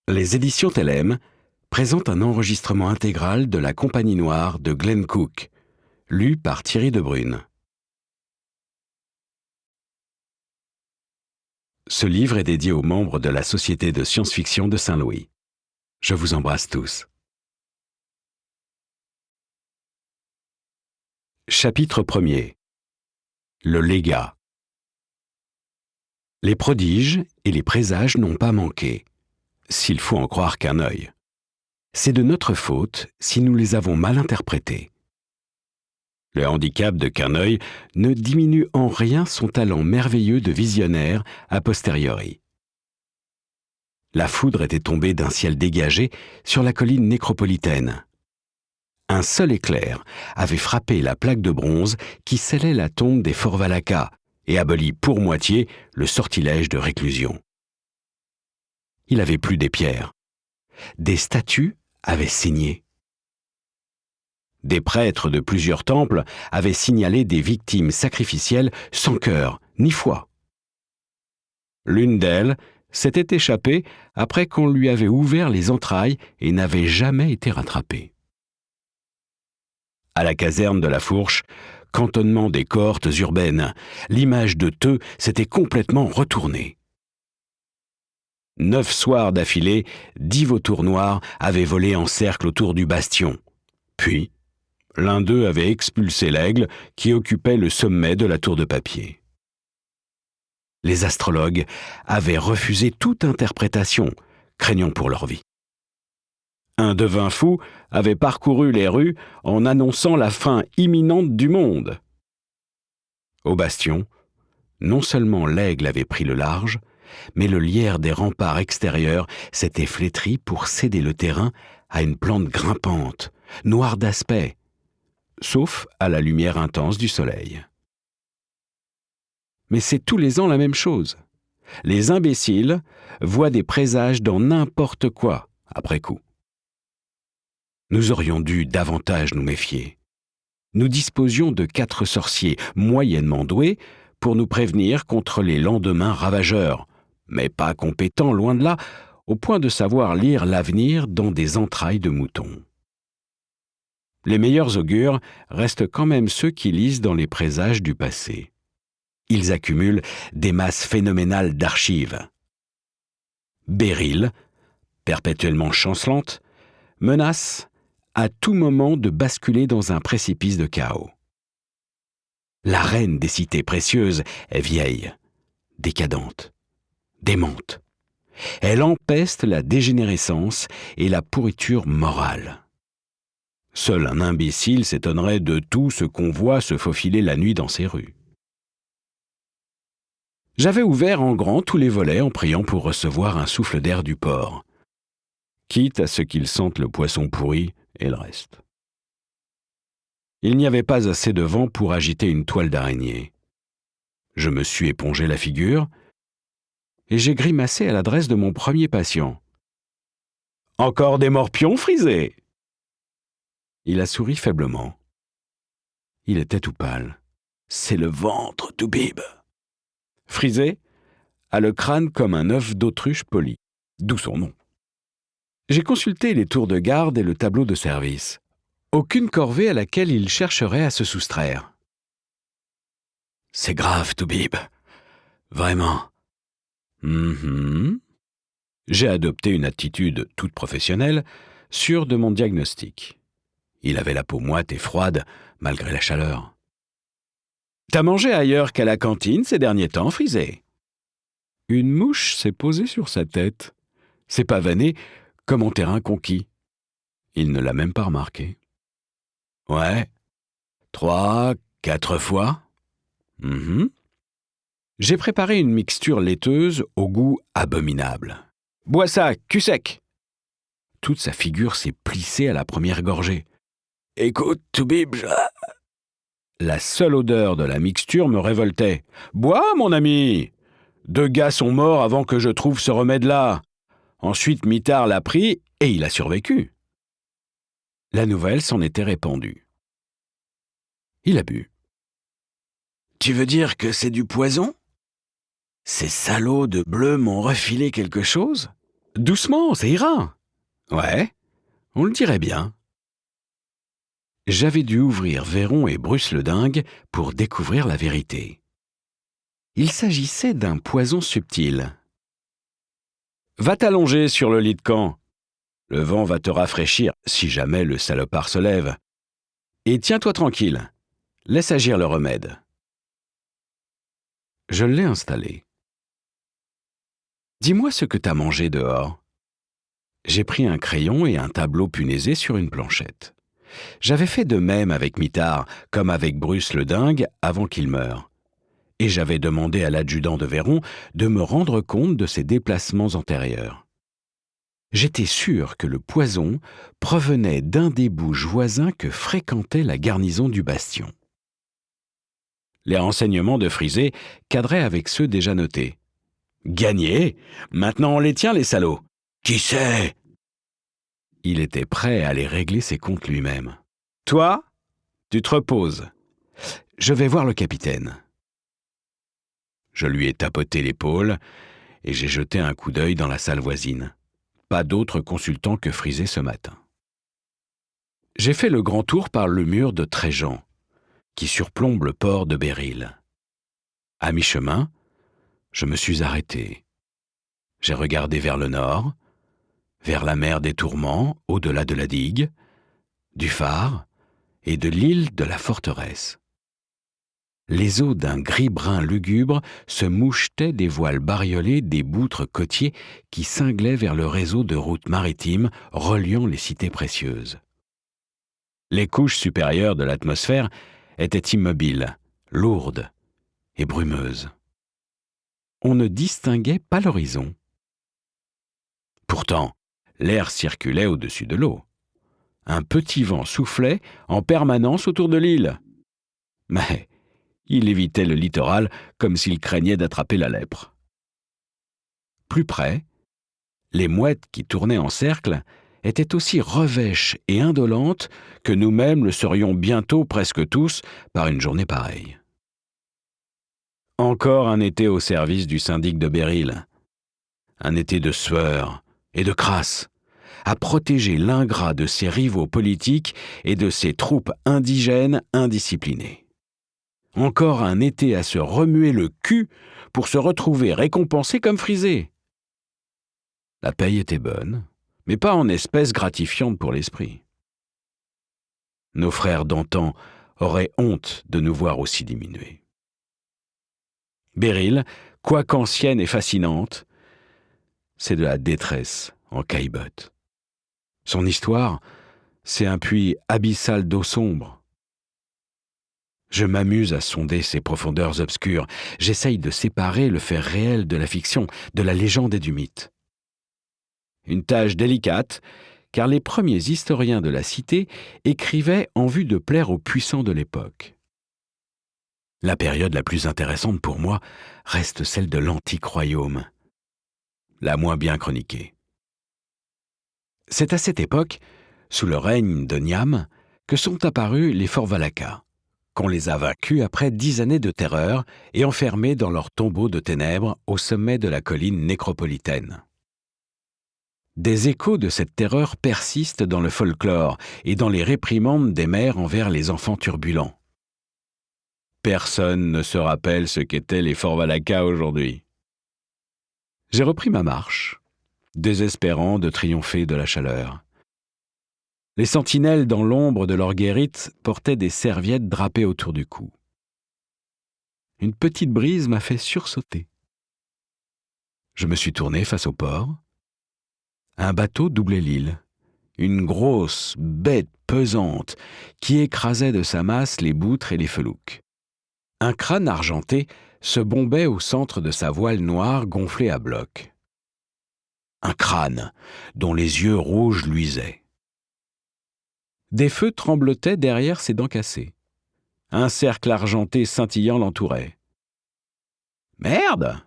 Les éditions Tellem présentent un enregistrement intégral de La Compagnie Noire de Glenn Cook, lu par Thierry Debrune. Ce livre est dédié aux membres de la Société de science-fiction de Saint-Louis. Je vous embrasse tous. Chapitre 1er. Le légat. Les prodiges et les présages n'ont pas manqué, s'il faut en croire qu'un œil. C'est de notre faute si nous les avons mal interprétés. Le handicap de Querneuil ne diminue en rien son talent merveilleux de visionnaire a posteriori. La foudre était tombée d'un ciel dégagé sur la colline nécropolitaine. Un seul éclair avait frappé la plaque de bronze qui scellait la tombe des Forvalaka et abolit pour moitié le sortilège de réclusion. Il avait plu des pierres. Des statues avaient saigné. Des prêtres de plusieurs temples avaient signalé des victimes sacrificielles sans cœur ni foi. L'une d'elles s'était échappée après qu'on lui avait ouvert les entrailles et n'avait jamais été rattrapée. À la caserne de la Fourche, cantonnement des cohortes urbaines, l'image de Theu s'était complètement retournée. 9 soirs d'affilée, 10 vautours noirs avaient volé en cercle autour du bastion. Puis, l'un d'eux avait expulsé l'aigle qui occupait le sommet de la tour de papier. Les astrologues avaient refusé toute interprétation, craignant pour leur vie. Un devin fou avait parcouru les rues en annonçant la fin imminente du monde. Au bastion, non seulement l'aigle avait pris le large, mais le lierre des remparts extérieurs s'était flétri pour céder le terrain à une plante grimpante, noire d'aspect, sauf à la lumière intense du soleil. Mais c'est tous les ans la même chose. Les imbéciles voient des présages dans n'importe quoi, après coup. Nous aurions dû davantage nous méfier. Nous disposions de 4 sorciers moyennement doués pour nous prévenir contre les lendemains ravageurs, mais pas compétents, loin de là, au point de savoir lire l'avenir dans des entrailles de moutons. Les meilleurs augures restent quand même ceux qui lisent dans les présages du passé. Ils accumulent des masses phénoménales d'archives. Béryl, perpétuellement chancelante, menace à tout moment de basculer dans un précipice de chaos. La reine des cités précieuses est vieille, décadente, démente. Elle empeste la dégénérescence et la pourriture morale. Seul un imbécile s'étonnerait de tout ce qu'on voit se faufiler la nuit dans ces rues. J'avais ouvert en grand tous les volets en priant pour recevoir un souffle d'air du port, quitte à ce qu'ils sentent le poisson pourri et le reste. Il n'y avait pas assez de vent pour agiter une toile d'araignée. Je me suis épongé la figure et j'ai grimacé à l'adresse de mon premier patient. « Encore des morpions frisés !» Il a souri faiblement. Il était tout pâle. « C'est le ventre, Toubib !» Frisé a le crâne comme un œuf d'autruche poli, d'où son nom. J'ai consulté les tours de garde et le tableau de service. Aucune corvée à laquelle il chercherait à se soustraire. « C'est grave, Toubib. Vraiment. » J'ai adopté une attitude toute professionnelle, sûre de mon diagnostic. Il avait la peau moite et froide, malgré la chaleur. « T'as mangé ailleurs qu'à la cantine ces derniers temps, Frisé ?» Une mouche s'est posée sur sa tête. C'est pavané comme en terrain conquis. Il ne l'a même pas remarqué. « Ouais, 3, 4 fois. » J'ai préparé une mixture laiteuse au goût abominable. « Bois ça, cul sec !» Toute sa figure s'est plissée à la première gorgée. « Écoute, Toubib, La seule odeur de la mixture me révoltait. « Bois, mon ami ! 2 gars sont morts avant que je trouve ce remède-là. Ensuite, Mitard l'a pris et il a survécu. » La nouvelle s'en était répandue. Il a bu. « Tu veux dire que c'est du poison ? Ces salauds de bleus m'ont refilé quelque chose ? Doucement, ça ira. Ouais, on le dirait bien. J'avais dû ouvrir Véron et Bruce-le-Dingue pour découvrir la vérité. Il s'agissait d'un poison subtil. Va t'allonger sur le lit de camp. Le vent va te rafraîchir si jamais le salopard se lève. Et tiens-toi tranquille. Laisse agir le remède. Je l'ai installé. Dis-moi ce que t'as mangé dehors. J'ai pris un crayon et un tableau punaisé sur une planchette. J'avais fait de même avec Mitard, comme avec Bruce-le-Dingue avant qu'il meure. Et j'avais demandé à l'adjudant de Véron de me rendre compte de ses déplacements antérieurs. J'étais sûr que le poison provenait d'un des bouges voisins que fréquentait la garnison du bastion. Les renseignements de Frisé cadraient avec ceux déjà notés. Gagné! Maintenant on les tient, les salauds! Qui sait? Il était prêt à aller régler ses comptes lui-même. Toi, tu te reposes. Je vais voir le capitaine. Je lui ai tapoté l'épaule et j'ai jeté un coup d'œil dans la salle voisine. Pas d'autres consultants que Frisé ce matin. J'ai fait le grand tour par le mur de Tréjean, qui surplombe le port de Béryl. À mi-chemin, je me suis arrêté. J'ai regardé vers le nord, vers la mer des Tourments, au-delà de la digue, du phare et de l'île de la forteresse. Les eaux d'un gris-brun lugubre se mouchetaient des voiles bariolées des boutres côtiers qui cinglaient vers le réseau de routes maritimes reliant les cités précieuses. Les couches supérieures de l'atmosphère étaient immobiles, lourdes et brumeuses. On ne distinguait pas l'horizon. Pourtant, l'air circulait au-dessus de l'eau. Un petit vent soufflait en permanence autour de l'île. Mais il évitait le littoral comme s'il craignait d'attraper la lèpre. Plus près, les mouettes qui tournaient en cercle étaient aussi revêches et indolentes que nous-mêmes le serions bientôt presque tous par une journée pareille. Encore un été au service du syndic de Béryl. Un été de sueur et de crasse, à protéger l'ingrat de ses rivaux politiques et de ses troupes indigènes indisciplinées. Encore un été à se remuer le cul pour se retrouver récompensé comme Frisé. La paye était bonne, mais pas en espèces gratifiantes pour l'esprit. Nos frères d'antan auraient honte de nous voir aussi diminués. Béryl, quoiqu'ancienne et fascinante, c'est de la détresse en caillebotte. Son histoire, c'est un puits abyssal d'eau sombre. Je m'amuse à sonder ces profondeurs obscures. J'essaye de séparer le fait réel de la fiction, de la légende et du mythe. Une tâche délicate, car les premiers historiens de la cité écrivaient en vue de plaire aux puissants de l'époque. La période la plus intéressante pour moi reste celle de l'antique royaume, la moins bien chroniquée. C'est à cette époque, sous le règne de Niam, que sont apparus les Forvalaka, qu'on les a vaincus après 10 années de terreur et enfermés dans leur tombeau de ténèbres au sommet de la colline nécropolitaine. Des échos de cette terreur persistent dans le folklore et dans les réprimandes des mères envers les enfants turbulents. Personne ne se rappelle ce qu'étaient les Forvalaka aujourd'hui. J'ai repris ma marche, désespérant de triompher de la chaleur. Les sentinelles dans l'ombre de leur guérite portaient des serviettes drapées autour du cou. Une petite brise m'a fait sursauter. Je me suis tourné face au port. Un bateau doublait l'île, une grosse bête pesante qui écrasait de sa masse les boutres et les felouques. Un crâne argenté se bombait au centre de sa voile noire gonflée à bloc. Un crâne dont les yeux rouges luisaient. Des feux tremblotaient derrière ses dents cassées. Un cercle argenté scintillant l'entourait. « Merde!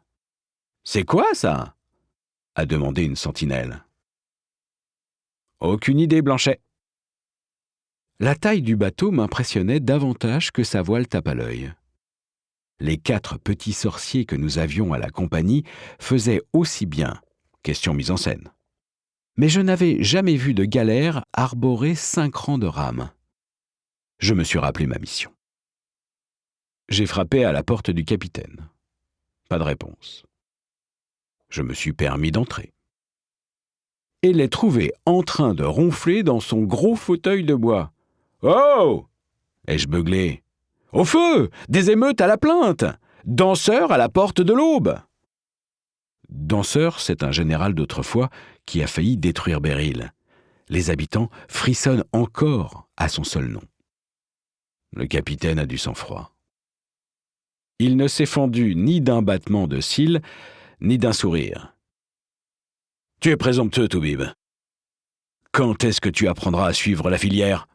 C'est quoi ça ?» a demandé une sentinelle. « Aucune idée, Blanchet. » La taille du bateau m'impressionnait davantage que sa voile tape à l'œil. Les 4 petits sorciers que nous avions à la compagnie faisaient aussi bien, question mise en scène, Mais je n'avais jamais vu de galère arborer 5 rangs de rames. Je me suis rappelé ma mission. J'ai frappé à la porte du capitaine. Pas de réponse. Je me suis permis d'entrer. Et l'ai trouvé en train de ronfler dans son gros fauteuil de bois. « Oh !» ai-je beuglé. « Au feu ! Des émeutes à la plainte ! Danseur à la porte de l'Aube !» Danseur, c'est un général d'autrefois qui a failli détruire Béryl. Les habitants frissonnent encore à son seul nom. Le capitaine a du sang-froid. Il ne s'est fendu ni d'un battement de cils, ni d'un sourire. « Tu es présomptueux, Toubib. Quand est-ce que tu apprendras à suivre la filière ?»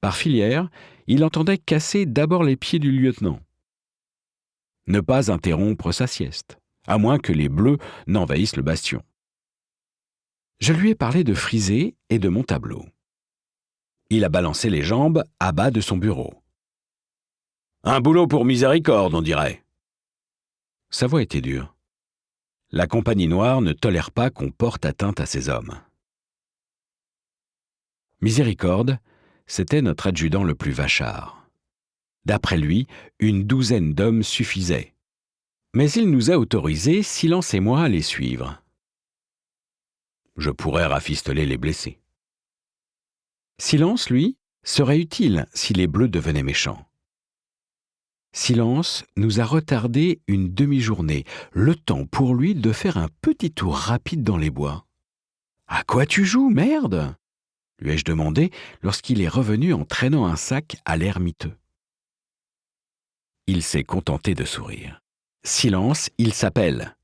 Par filière, il entendait casser d'abord les pieds du lieutenant. Ne pas interrompre sa sieste, à moins que les Bleus n'envahissent le bastion. Je lui ai parlé de friser et de mon tableau. Il a balancé les jambes à bas de son bureau. « Un boulot pour miséricorde, on dirait. » Sa voix était dure. La compagnie noire ne tolère pas qu'on porte atteinte à ses hommes. Miséricorde, c'était notre adjudant le plus vachard. D'après lui, une 12aine d'hommes suffisait. Mais il nous a autorisé, Silence et moi, à les suivre. Je pourrais rafistoler les blessés. Silence, lui, serait utile si les Bleus devenaient méchants. Silence nous a retardé une demi-journée, le temps pour lui de faire un petit tour rapide dans les bois. « À quoi tu joues, merde ?» lui ai-je demandé lorsqu'il est revenu en traînant un sac à l'air miteux. Il s'est contenté de sourire. Silence, il s'appelle.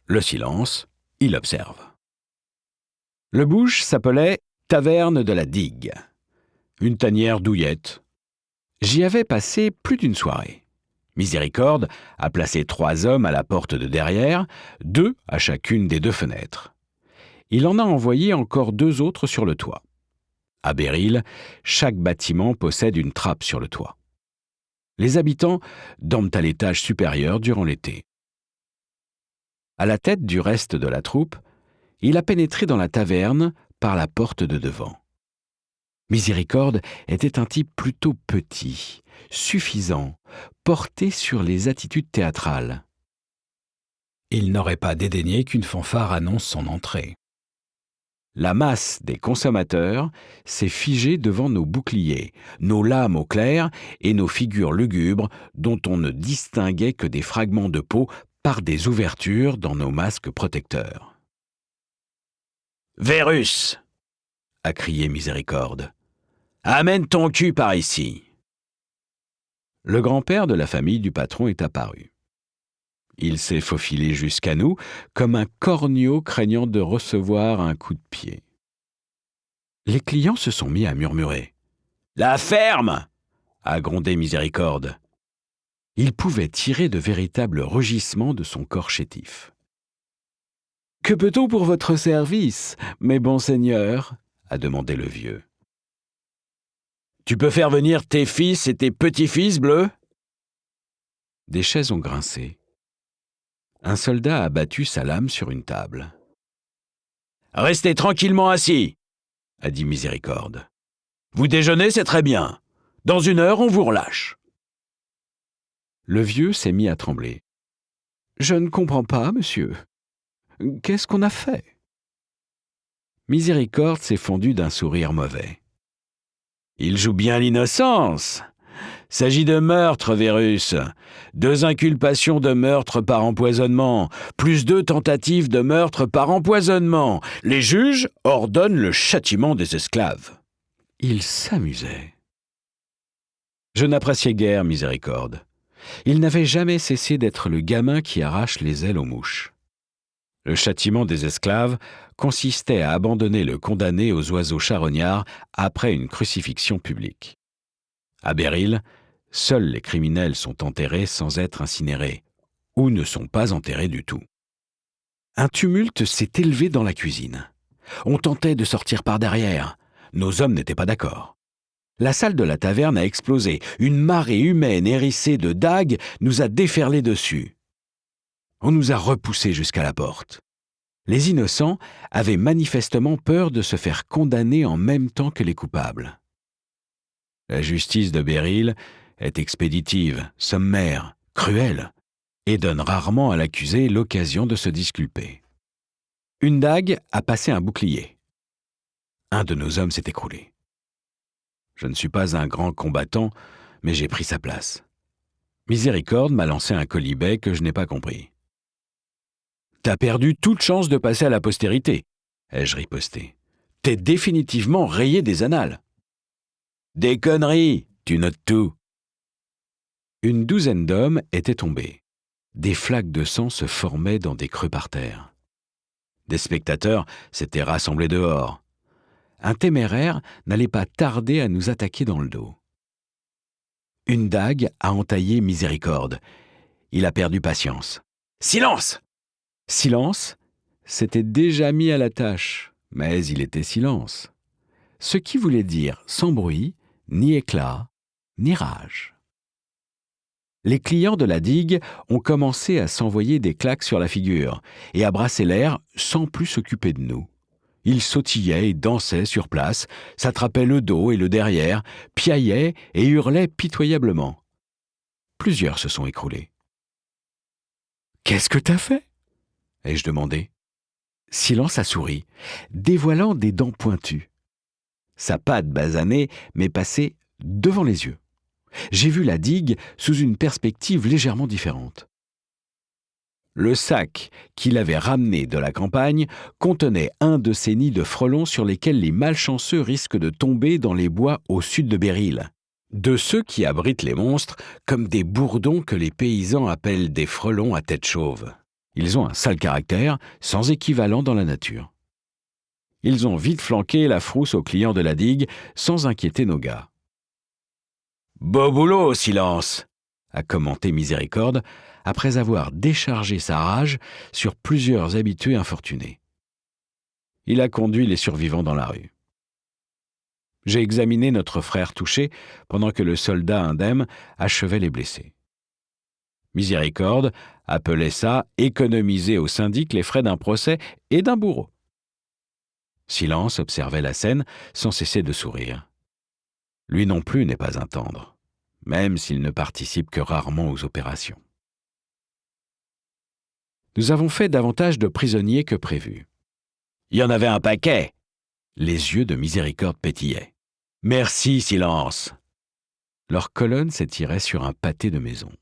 Le silence, il observe. Le bouge s'appelait Taverne de la Digue. Une tanière douillette. J'y avais passé plus d'une soirée. Miséricorde a placé 3 hommes à la porte de derrière, 2 à chacune des 2 fenêtres. Il en a envoyé encore 2 autres sur le toit. À Béryl, chaque bâtiment possède une trappe sur le toit. Les habitants dorment à l'étage supérieur durant l'été. À la tête du reste de la troupe, il a pénétré dans la taverne par la porte de devant. Miséricorde était un type plutôt petit, suffisant, porté sur les attitudes théâtrales. Il n'aurait pas dédaigné qu'une fanfare annonce son entrée. La masse des consommateurs s'est figée devant nos boucliers, nos lames au clair et nos figures lugubres dont on ne distinguait que des fragments de peau par des ouvertures dans nos masques protecteurs. « Vérus !» a crié Miséricorde. « Amène ton cul par ici !» Le grand-père de la famille du patron est apparu. Il s'est faufilé jusqu'à nous comme un corneau craignant de recevoir un coup de pied. Les clients se sont mis à murmurer. « La ferme !» a grondé Miséricorde. Il pouvait tirer de véritables rugissements de son corps chétif. « Que peut-on pour votre service, mes bons seigneurs ?» a demandé le vieux. « Tu peux faire venir tes fils et tes petits-fils, Bleu ?» Des chaises ont grincé. Un soldat a battu sa lame sur une table. « Restez tranquillement assis !» a dit Miséricorde. « Vous déjeunez, c'est très bien. Dans 1 heure, on vous relâche. » Le vieux s'est mis à trembler. « Je ne comprends pas, monsieur. Qu'est-ce qu'on a fait ?» Miséricorde s'est fondu d'un sourire mauvais. « Il joue bien l'innocence. S'agit de meurtre, Vérus. 2 inculpations de meurtre par empoisonnement, plus 2 tentatives de meurtre par empoisonnement. Les juges ordonnent le châtiment des esclaves. » Il s'amusait. Je n'appréciais guère Miséricorde. Il n'avait jamais cessé d'être le gamin qui arrache les ailes aux mouches. Le châtiment des esclaves consistait à abandonner le condamné aux oiseaux charognards après une crucifixion publique. À Béryl, seuls les criminels sont enterrés sans être incinérés, ou ne sont pas enterrés du tout. Un tumulte s'est élevé dans la cuisine. On tentait de sortir par derrière. Nos hommes n'étaient pas d'accord. La salle de la taverne a explosé. Une marée humaine hérissée de dagues nous a déferlé dessus. On nous a repoussés jusqu'à la porte. Les innocents avaient manifestement peur de se faire condamner en même temps que les coupables. La justice de Béryl est expéditive, sommaire, cruelle, et donne rarement à l'accusé l'occasion de se disculper. Une dague a passé un bouclier. Un de nos hommes s'est écroulé. Je ne suis pas un grand combattant, mais j'ai pris sa place. Miséricorde m'a lancé un quolibet que je n'ai pas compris. « T'as perdu toute chance de passer à la postérité, » ai-je riposté. « T'es définitivement rayé des annales. »« Des conneries, tu notes tout. » Une douzaine d'hommes étaient tombés. Des flaques de sang se formaient dans des creux par terre. Des spectateurs s'étaient rassemblés dehors. Un téméraire n'allait pas tarder à nous attaquer dans le dos. Une dague a entaillé Miséricorde. Il a perdu patience. « Silence !» Silence s'était déjà mis à la tâche, mais il était silence. Ce qui voulait dire sans bruit, ni éclat, ni rage. Les clients de la digue ont commencé à s'envoyer des claques sur la figure et à brasser l'air sans plus s'occuper de nous. Ils sautillaient et dansaient sur place, s'attrapaient le dos et le derrière, piaillaient et hurlaient pitoyablement. Plusieurs se sont écroulés. « Qu'est-ce que t'as fait ?» ai-je demandé. Silence a souri, dévoilant des dents pointues. Sa patte basanée m'est passée devant les yeux. J'ai vu la digue sous une perspective légèrement différente. Le sac qu'il avait ramené de la campagne contenait un de ces nids de frelons sur lesquels les malchanceux risquent de tomber dans les bois au sud de Béryl. De ceux qui abritent les monstres comme des bourdons que les paysans appellent des frelons à tête chauve. Ils ont un sale caractère, sans équivalent dans la nature. Ils ont vite flanqué la frousse aux clients de la digue, sans inquiéter nos gars. « Beau boulot, Silence !» a commenté Miséricorde, après avoir déchargé sa rage sur plusieurs habitués infortunés. Il a conduit les survivants dans la rue. J'ai examiné notre frère touché, pendant que le soldat indemne achevait les blessés. Miséricorde appelait ça « économiser au syndic les frais d'un procès et d'un bourreau ». Silence observait la scène sans cesser de sourire. Lui non plus n'est pas un tendre, même s'il ne participe que rarement aux opérations. Nous avons fait davantage de prisonniers que prévu. Il y en avait un paquet. Les yeux de Miséricorde pétillaient. « Merci, Silence !» Leur colonne s'étirait sur un pâté de maison.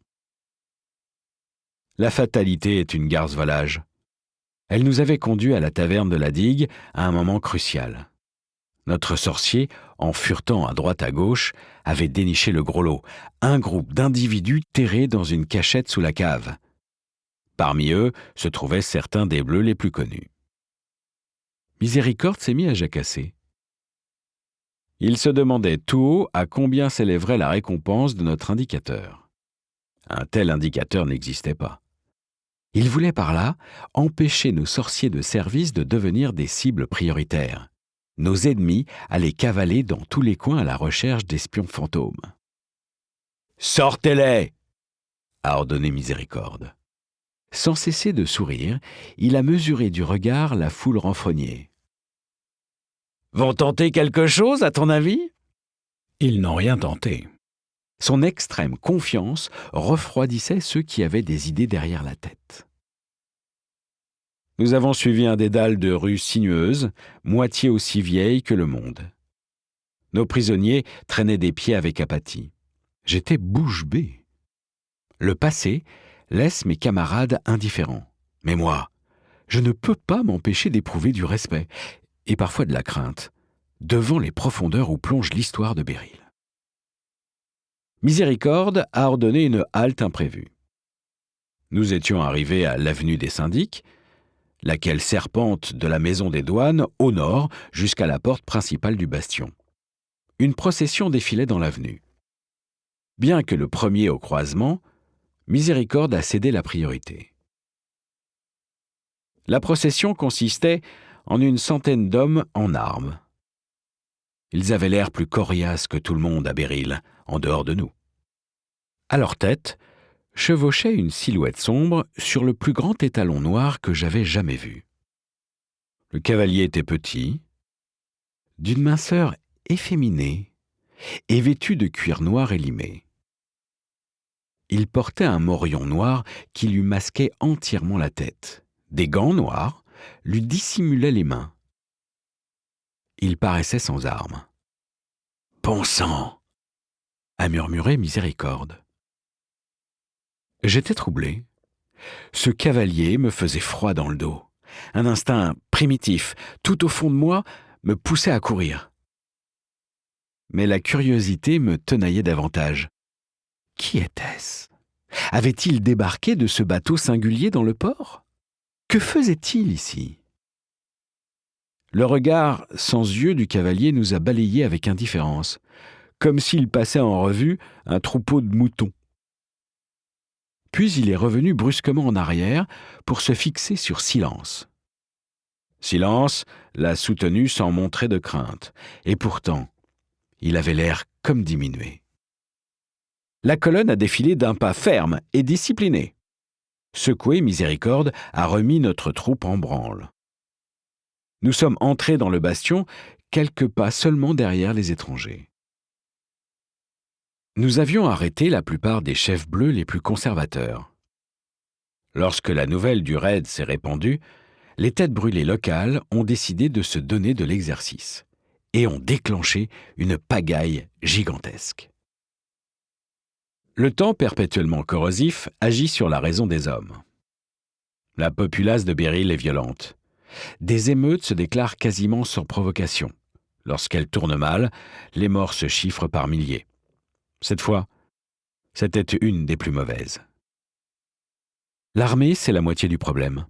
La fatalité est une garce volage. Elle nous avait conduits à la taverne de la digue à un moment crucial. Notre sorcier, en furetant à droite à gauche, avait déniché le gros lot, un groupe d'individus terrés dans une cachette sous la cave. Parmi eux se trouvaient certains des bleus les plus connus. Miséricorde s'est mis à jacasser. Il se demandait tout haut à combien s'élèverait la récompense de notre indicateur. Un tel indicateur n'existait pas. Il voulait par là empêcher nos sorciers de service de devenir des cibles prioritaires. Nos ennemis allaient cavaler dans tous les coins à la recherche d'espions fantômes. « Sortez-les !» a ordonné Miséricorde. Sans cesser de sourire, il a mesuré du regard la foule renfrognée. « Vont tenter quelque chose, à ton avis ?» Ils n'ont rien tenté. Son extrême confiance refroidissait ceux qui avaient des idées derrière la tête. Nous avons suivi un dédale de rues sinueuses, moitié aussi vieilles que le monde. Nos prisonniers traînaient des pieds avec apathie. J'étais bouche bée. Le passé laisse mes camarades indifférents. Mais moi, je ne peux pas m'empêcher d'éprouver du respect, et parfois de la crainte, devant les profondeurs où plonge l'histoire de Béryl. Miséricorde a ordonné une halte imprévue. Nous étions arrivés à l'avenue des Syndics, laquelle serpente de la maison des douanes au nord jusqu'à la porte principale du bastion. Une procession défilait dans l'avenue. Bien que le premier au croisement, Miséricorde a cédé la priorité. La procession consistait en une centaine d'hommes en armes. Ils avaient l'air plus coriaces que tout le monde à Béryl, en dehors de nous. À leur tête, chevauchait une silhouette sombre sur le plus grand étalon noir que j'avais jamais vu. Le cavalier était petit, d'une minceur efféminée et vêtu de cuir noir élimé. Il portait un morion noir qui lui masquait entièrement la tête. Des gants noirs lui dissimulaient les mains. Il paraissait sans armes. « Bon sang !» a murmuré Miséricorde. J'étais troublé. Ce cavalier me faisait froid dans le dos. Un instinct primitif, tout au fond de moi, me poussait à courir. Mais la curiosité me tenaillait davantage. Qui était-ce ? Avait-il débarqué de ce bateau singulier dans le port ? Que faisait-il ici ? Le regard sans yeux du cavalier nous a balayés avec indifférence, comme s'il passait en revue un troupeau de moutons. Puis il est revenu brusquement en arrière pour se fixer sur Silence. Silence l'a soutenu sans montrer de crainte, et pourtant, il avait l'air comme diminué. La colonne a défilé d'un pas ferme et discipliné. Secoué, Miséricorde a remis notre troupe en branle. Nous sommes entrés dans le bastion quelques pas seulement derrière les étrangers. Nous avions arrêté la plupart des chefs bleus les plus conservateurs. Lorsque la nouvelle du raid s'est répandue, les têtes brûlées locales ont décidé de se donner de l'exercice et ont déclenché une pagaille gigantesque. Le temps perpétuellement corrosif agit sur la raison des hommes. La populace de Béryl est violente. Des émeutes se déclarent quasiment sans provocation. Lorsqu'elles tournent mal, les morts se chiffrent par milliers. Cette fois, c'était une des plus mauvaises. L'armée, c'est la moitié du problème.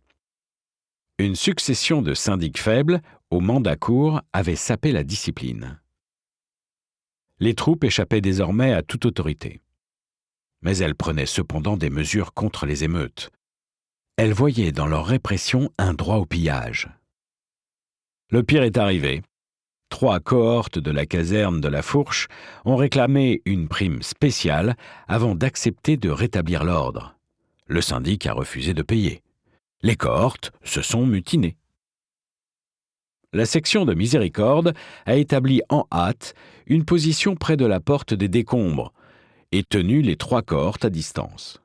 Une succession de syndics faibles, au mandat court, avait sapé la discipline. Les troupes échappaient désormais à toute autorité. Mais elles prenaient cependant des mesures contre les émeutes. Elles voyaient dans leur répression un droit au pillage. Le pire est arrivé. 3 cohortes de la caserne de la Fourche ont réclamé une prime spéciale avant d'accepter de rétablir l'ordre. Le syndic a refusé de payer. Les cohortes se sont mutinées. La section de Miséricorde a établi en hâte une position près de la porte des décombres et tenu les 3 cohortes à distance.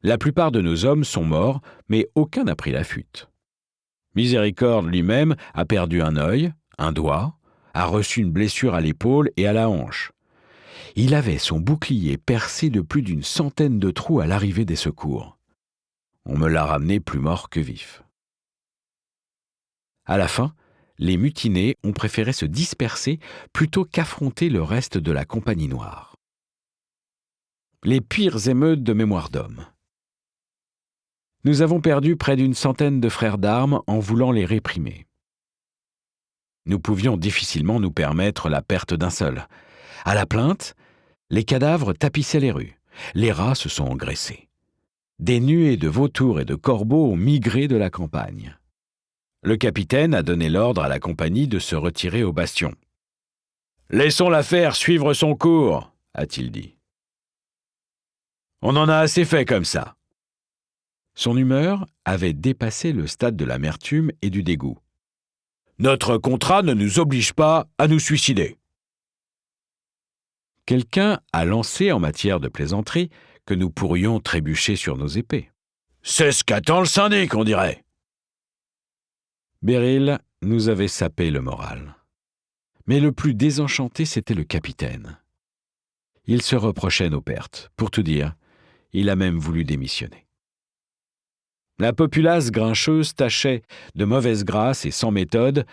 La plupart de nos hommes sont morts, mais aucun n'a pris la fuite. Miséricorde lui-même a perdu un œil, un doigt, a reçu une blessure à l'épaule et à la hanche. Il avait son bouclier percé de plus d'une centaine de trous à l'arrivée des secours. On me l'a ramené plus mort que vif. À la fin, les mutinés ont préféré se disperser plutôt qu'affronter le reste de la Compagnie noire. Les pires émeutes de mémoire d'homme. Nous avons perdu près d'une centaine de frères d'armes en voulant les réprimer. Nous pouvions difficilement nous permettre la perte d'un seul. À la plainte, les cadavres tapissaient les rues. Les rats se sont engraissés. Des nuées de vautours et de corbeaux ont migré de la campagne. Le capitaine a donné l'ordre à la compagnie de se retirer au bastion. « Laissons l'affaire suivre son cours », a-t-il dit. « On en a assez fait comme ça. » Son humeur avait dépassé le stade de l'amertume et du dégoût. « Notre contrat ne nous oblige pas à nous suicider. » Quelqu'un a lancé en matière de plaisanterie que nous pourrions trébucher sur nos épées. « C'est ce qu'attend le syndic, on dirait. » Béryl nous avait sapé le moral. Mais le plus désenchanté, c'était le capitaine. Il se reprochait nos pertes. Pour tout dire, il a même voulu démissionner. La populace grincheuse tâchait, de mauvaise grâce et sans méthode,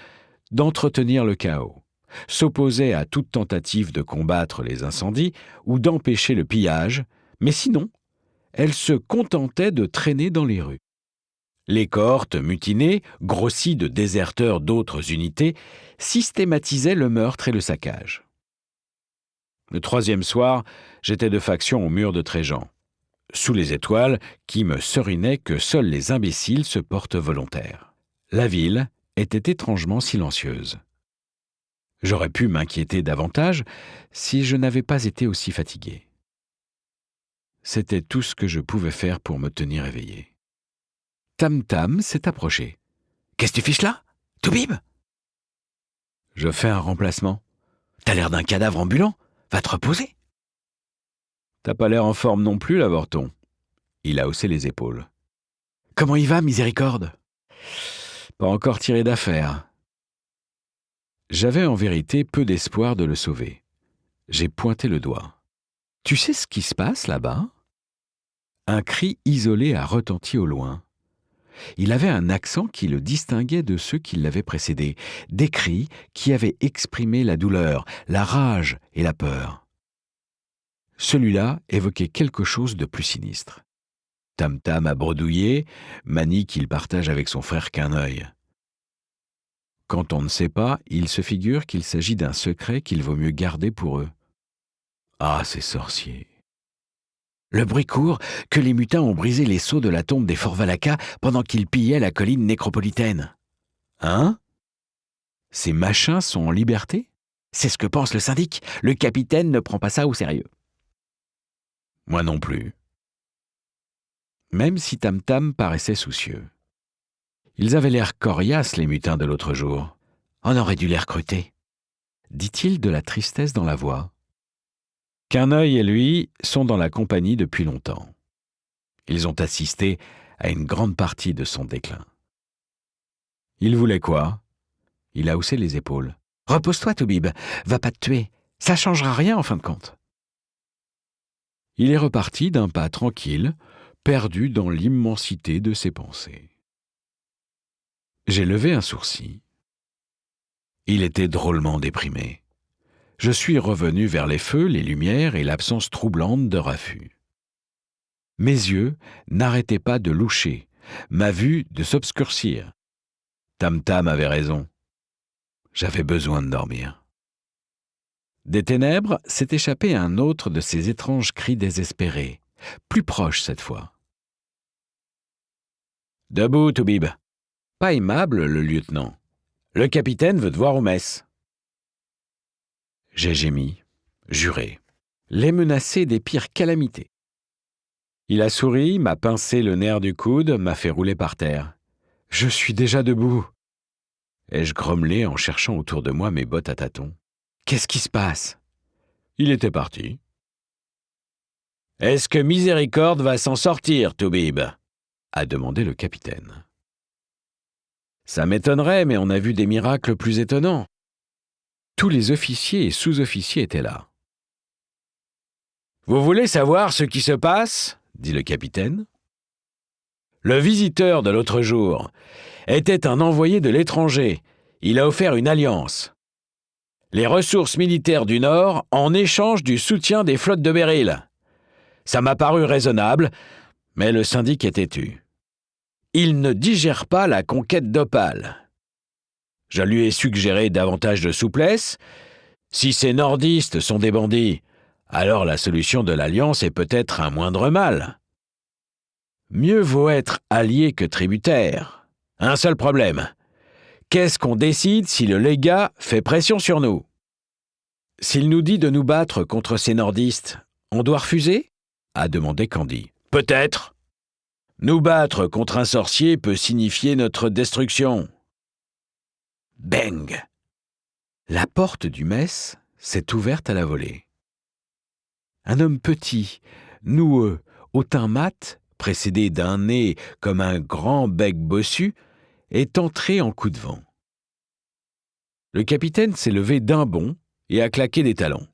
d'entretenir le chaos, s'opposait à toute tentative de combattre les incendies ou d'empêcher le pillage, mais sinon, elle se contentait de traîner dans les rues. Les cohortes mutinées, grossies de déserteurs d'autres unités, systématisaient le meurtre et le saccage. Le 3e soir, j'étais de faction au mur de Tréjean, sous les étoiles qui me serinaient que seuls les imbéciles se portent volontaires. La ville était étrangement silencieuse. J'aurais pu m'inquiéter davantage si je n'avais pas été aussi fatigué. C'était tout ce que je pouvais faire pour me tenir éveillé. Tam Tam s'est approché. « Qu'est-ce que tu fiches là ?» Toubib !» Je fais un remplacement. « T'as l'air d'un cadavre ambulant. Va te reposer. » « T'as pas l'air en forme non plus, l'avorton. » Il a haussé les épaules. « Comment il va, miséricorde ?»« Pas encore tiré d'affaire. » J'avais en vérité peu d'espoir de le sauver. J'ai pointé le doigt. « Tu sais ce qui se passe là-bas ?» Un cri isolé a retenti au loin. Il avait un accent qui le distinguait de ceux qui l'avaient précédé, des cris qui avaient exprimé la douleur, la rage et la peur. Celui-là évoquait quelque chose de plus sinistre. Tam Tam a bredouillé, manie qu'il partage avec son frère qu'un œil. Quand on ne sait pas, il se figure qu'il s'agit d'un secret qu'il vaut mieux garder pour eux. Ah, ces sorciers! Le bruit court que les mutins ont brisé les sceaux de la tombe des Forvalaka pendant qu'ils pillaient la colline nécropolitaine. Hein? Ces machins sont en liberté? C'est ce que pense le syndic. Le capitaine ne prend pas ça au sérieux. Moi non plus. Même si Tam Tam paraissait soucieux. Ils avaient l'air coriaces, les mutins de l'autre jour. On aurait dû les recruter, dit-il de la tristesse dans la voix. Qu'un œil et lui sont dans la compagnie depuis longtemps. Ils ont assisté à une grande partie de son déclin. Il voulait quoi? Il a haussé les épaules. Repose-toi, Toubib, va pas te tuer. Ça changera rien en fin de compte. Il est reparti d'un pas tranquille, perdu dans l'immensité de ses pensées. J'ai levé un sourcil. Il était drôlement déprimé. Je suis revenu vers les feux, les lumières et l'absence troublante de Raffut. Mes yeux n'arrêtaient pas de loucher, ma vue de s'obscurcir. Tam Tam avait raison. J'avais besoin de dormir. Des ténèbres s'est échappé un autre de ces étranges cris désespérés, plus proche cette fois. « Debout, Toubib !» Pas aimable, le lieutenant. « Le capitaine veut te voir aux messes. » J'ai gémi, juré, les menacé des pires calamités. Il a souri, m'a pincé le nerf du coude, m'a fait rouler par terre. « Je suis déjà debout !» Ai-je grommelé en cherchant autour de moi mes bottes à tâtons. « Qu'est-ce qui se passe ?» Il était parti. « Est-ce que Miséricorde va s'en sortir, Toubib ?» a demandé le capitaine. « Ça m'étonnerait, mais on a vu des miracles plus étonnants. » Tous les officiers et sous-officiers étaient là. « Vous voulez savoir ce qui se passe ?» dit le capitaine. « Le visiteur de l'autre jour était un envoyé de l'étranger. Il a offert une alliance. Les ressources militaires du Nord en échange du soutien des flottes de Beryl. Ça m'a paru raisonnable, mais le syndic est têtu. Il ne digère pas la conquête d'Opale. Je lui ai suggéré davantage de souplesse. Si ces nordistes sont des bandits, alors la solution de l'alliance est peut-être un moindre mal. Mieux vaut être allié que tributaire. Un seul problème. Qu'est-ce qu'on décide si le légat fait pression sur nous? S'il nous dit de nous battre contre ces nordistes, on doit refuser? A demandé Candy. Peut-être. Nous battre contre un sorcier peut signifier notre destruction. Bang! La porte du mess s'est ouverte à la volée. Un homme petit, noueux, au teint mat, précédé d'un nez comme un grand bec bossu, est entré en coup de vent. Le capitaine s'est levé d'un bond et a claqué des talons.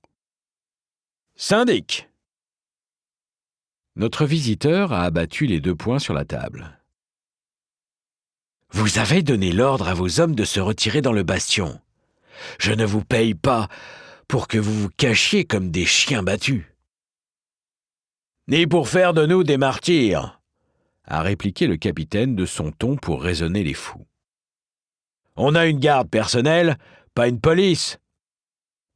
« Syndic !» Notre visiteur a abattu les 2 poings sur la table. « Vous avez donné l'ordre à vos hommes de se retirer dans le bastion. Je ne vous paye pas pour que vous vous cachiez comme des chiens battus. »« Ni pour faire de nous des martyrs !» a répliqué le capitaine de son ton pour raisonner les fous. « On a une garde personnelle, pas une police.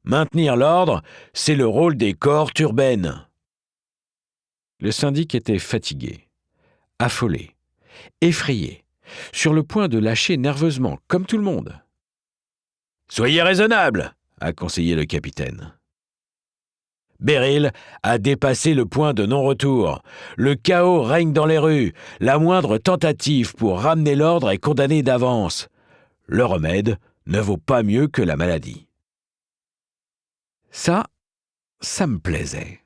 Maintenir l'ordre, c'est le rôle des cohortes urbaines. » Le syndic était fatigué, affolé, effrayé, sur le point de lâcher nerveusement, comme tout le monde. « Soyez raisonnable !» a conseillé le capitaine. Beryl a dépassé le point de non-retour. Le chaos règne dans les rues. La moindre tentative pour ramener l'ordre est condamnée d'avance. Le remède ne vaut pas mieux que la maladie. » Ça me plaisait.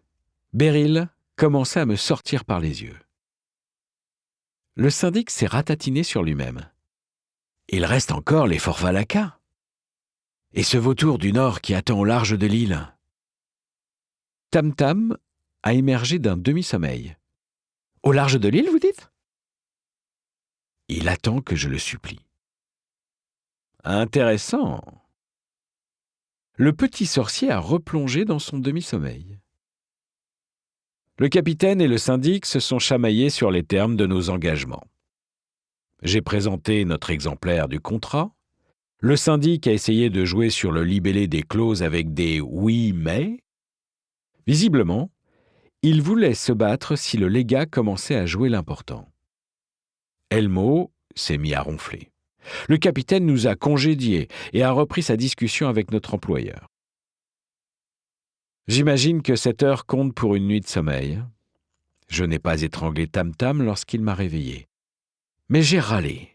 Beryl commençait à me sortir par les yeux. Le syndic s'est ratatiné sur lui-même. Il reste encore les Forvalaka. Et ce vautour du Nord qui attend au large de l'île. Tam-Tam a émergé d'un demi-sommeil. « Au large de l'île, vous dites ?» Il attend que je le supplie. Intéressant. Le petit sorcier a replongé dans son demi-sommeil. Le capitaine et le syndic se sont chamaillés sur les termes de nos engagements. J'ai présenté notre exemplaire du contrat. Le syndic a essayé de jouer sur le libellé des clauses avec des « oui, mais ». Visiblement, il voulait se battre si le légat commençait à jouer l'important. Elmo s'est mis à ronfler. Le capitaine nous a congédiés et a repris sa discussion avec notre employeur. J'imagine que cette heure compte pour une nuit de sommeil. Je n'ai pas étranglé Tam-Tam lorsqu'il m'a réveillé. Mais j'ai râlé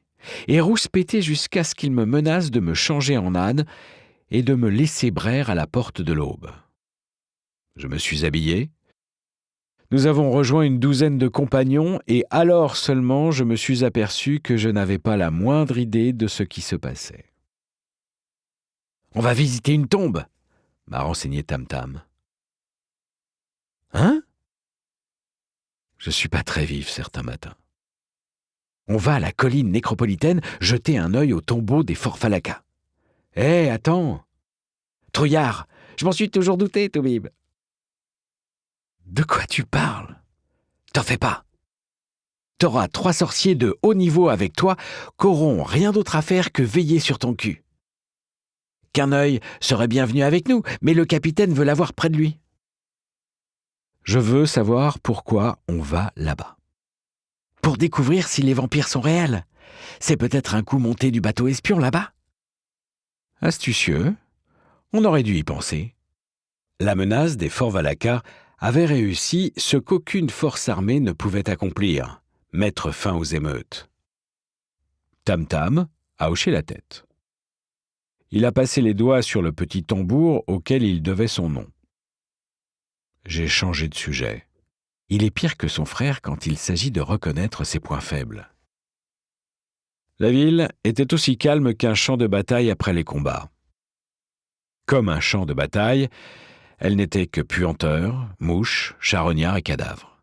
et rouspété jusqu'à ce qu'il me menace de me changer en âne et de me laisser braire à la porte de l'aube. Je me suis habillé. Nous avons rejoint une douzaine de compagnons et alors seulement je me suis aperçu que je n'avais pas la moindre idée de ce qui se passait. « On va visiter une tombe !» m'a renseigné Tam-Tam. « Hein ?» Je suis pas très vif certains matins. On va à la colline nécropolitaine jeter un œil au tombeau des Forvalaka. « Hé, attends !»« Trouillard, je m'en suis toujours douté, Toubib. » « De quoi tu parles ? T'en fais pas. T'auras 3 sorciers de haut niveau avec toi qu'auront rien d'autre à faire que veiller sur ton cul. Qu'un œil serait bienvenu avec nous, mais le capitaine veut l'avoir près de lui. Je veux savoir pourquoi on va là-bas. Pour découvrir si les vampires sont réels. C'est peut-être un coup monté du bateau espion là-bas. Astucieux, on aurait dû y penser. La menace des Forvalaka avait réussi ce qu'aucune force armée ne pouvait accomplir, mettre fin aux émeutes. Tam-Tam a hoché la tête. Il a passé les doigts sur le petit tambour auquel il devait son nom. J'ai changé de sujet. Il est pire que son frère quand il s'agit de reconnaître ses points faibles. La ville était aussi calme qu'un champ de bataille après les combats. Comme un champ de bataille, elle n'était que puanteurs, mouches, charognards et cadavres.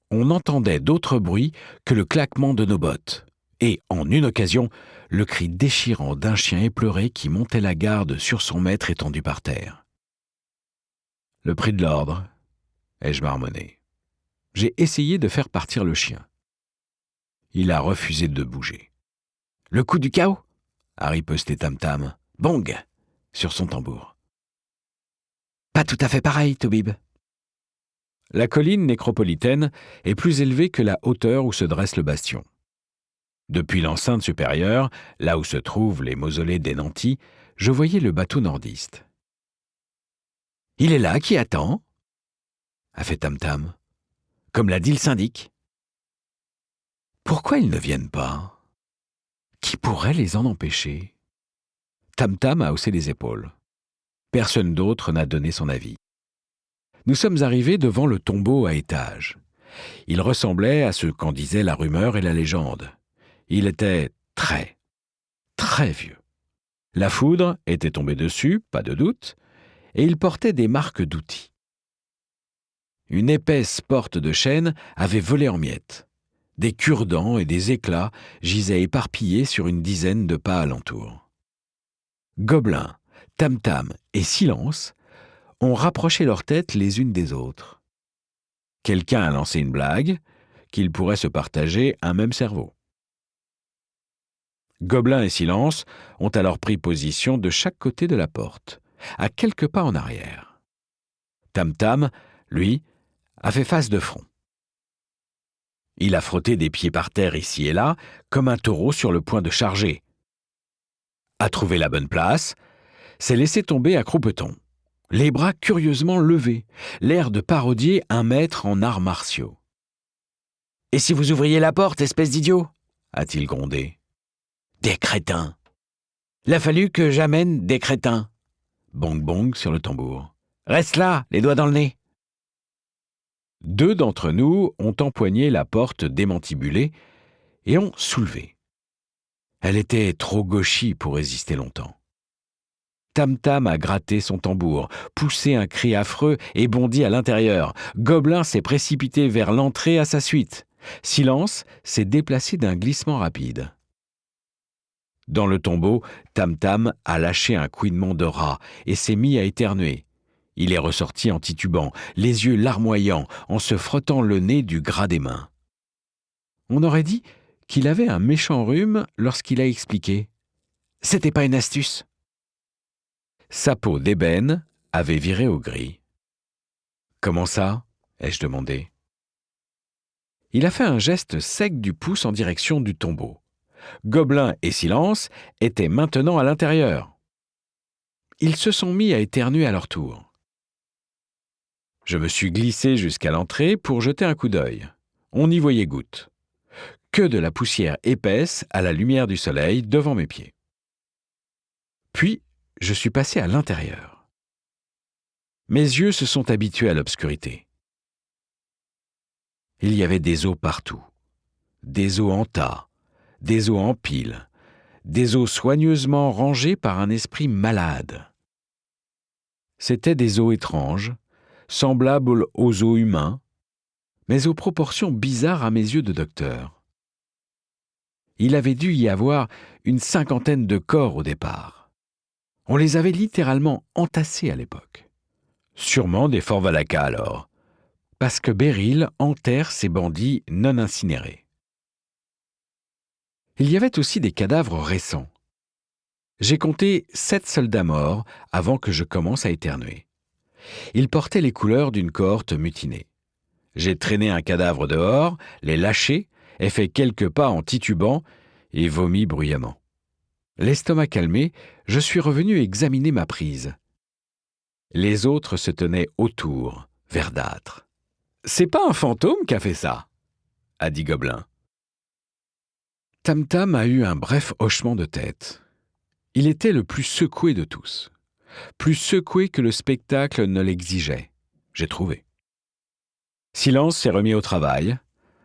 On n'entendait d'autre bruit que le claquement de nos bottes et, en une occasion, le cri déchirant d'un chien éploré qui montait la garde sur son maître étendu par terre. « Le prix de l'ordre », ai-je marmonné. J'ai essayé de faire partir le chien. Il a refusé de bouger. « Le coup du chaos » a riposté Tam-Tam. « Bong » sur son tambour. Pas tout à fait pareil, Toubib. La colline nécropolitaine est plus élevée que la hauteur où se dresse le bastion. Depuis l'enceinte supérieure, là où se trouvent les mausolées des nantis, je voyais le bateau nordiste. « Il est là qui attend ?» a fait Tam-Tam. « Comme l'a dit le syndic. » Pourquoi ils ne viennent pas ? Qui pourrait les en empêcher ? Tam-Tam a haussé les épaules. Personne d'autre n'a donné son avis. Nous sommes arrivés devant le tombeau à étages. Il ressemblait à ce qu'en disaient la rumeur et la légende. Il était très, très vieux. La foudre était tombée dessus, pas de doute, et il portait des marques d'outils. Une épaisse porte de chêne avait volé en miettes. Des cure-dents et des éclats gisaient éparpillés sur une dizaine de pas alentour. Gobelins, Tam-Tam et Silence ont rapproché leurs têtes les unes des autres. Quelqu'un a lancé une blague, qu'ils pourraient se partager un même cerveau. Gobelin et Silence ont alors pris position de chaque côté de la porte, à quelques pas en arrière. Tam-Tam, lui, a fait face de front. Il a frotté des pieds par terre ici et là, comme un taureau sur le point de charger. A trouvé la bonne place, s'est laissé tomber à croupeton, les bras curieusement levés, l'air de parodier un maître en arts martiaux. « Et si vous ouvriez la porte, espèce d'idiot » a-t-il grondé. « Des crétins ! Il a fallu que j'amène des crétins. Bong bong sur le tambour. Reste là, les doigts dans le nez. 2 d'entre nous ont empoigné la porte démantibulée et ont soulevé. Elle était trop gauchie pour résister longtemps. Tam-Tam a gratté son tambour, poussé un cri affreux et bondi à l'intérieur. Gobelin s'est précipité vers l'entrée à sa suite. Silence s'est déplacé d'un glissement rapide. Dans le tombeau, Tam-Tam a lâché un couinement de rat et s'est mis à éternuer. Il est ressorti en titubant, les yeux larmoyants, en se frottant le nez du gras des mains. On aurait dit qu'il avait un méchant rhume lorsqu'il a expliqué. « C'était pas une astuce !» Sa peau d'ébène avait viré au gris. « Comment ça ?» ai-je demandé. Il a fait un geste sec du pouce en direction du tombeau. Gobelin et Silence étaient maintenant à l'intérieur. Ils se sont mis à éternuer à leur tour. Je me suis glissé jusqu'à l'entrée pour jeter un coup d'œil. On y voyait goutte. Que de la poussière épaisse à la lumière du soleil devant mes pieds. Puis, je suis passé à l'intérieur. Mes yeux se sont habitués à l'obscurité. Il y avait des os partout. Des os en tas, des os en pile, des os soigneusement rangés par un esprit malade. C'étaient des os étranges, semblables aux os humains, mais aux proportions bizarres à mes yeux de docteur. Il avait dû y avoir une 50aine de corps au départ. On les avait littéralement entassés à l'époque. Sûrement des Forvalaka alors, parce que Beryl enterre ces bandits non incinérés. Il y avait aussi des cadavres récents. J'ai compté 7 soldats morts avant que je commence à éternuer. Ils portaient les couleurs d'une cohorte mutinée. J'ai traîné un cadavre dehors, l'ai lâché, ai fait quelques pas en titubant et vomi bruyamment. L'estomac calmé, je suis revenu examiner ma prise. Les autres se tenaient autour, verdâtres. « C'est pas un fantôme qui a fait ça ?» a dit Gobelin. Tam-Tam a eu un bref hochement de tête. Il était le plus secoué de tous. Plus secoué que le spectacle ne l'exigeait. J'ai trouvé. Silence s'est remis au travail,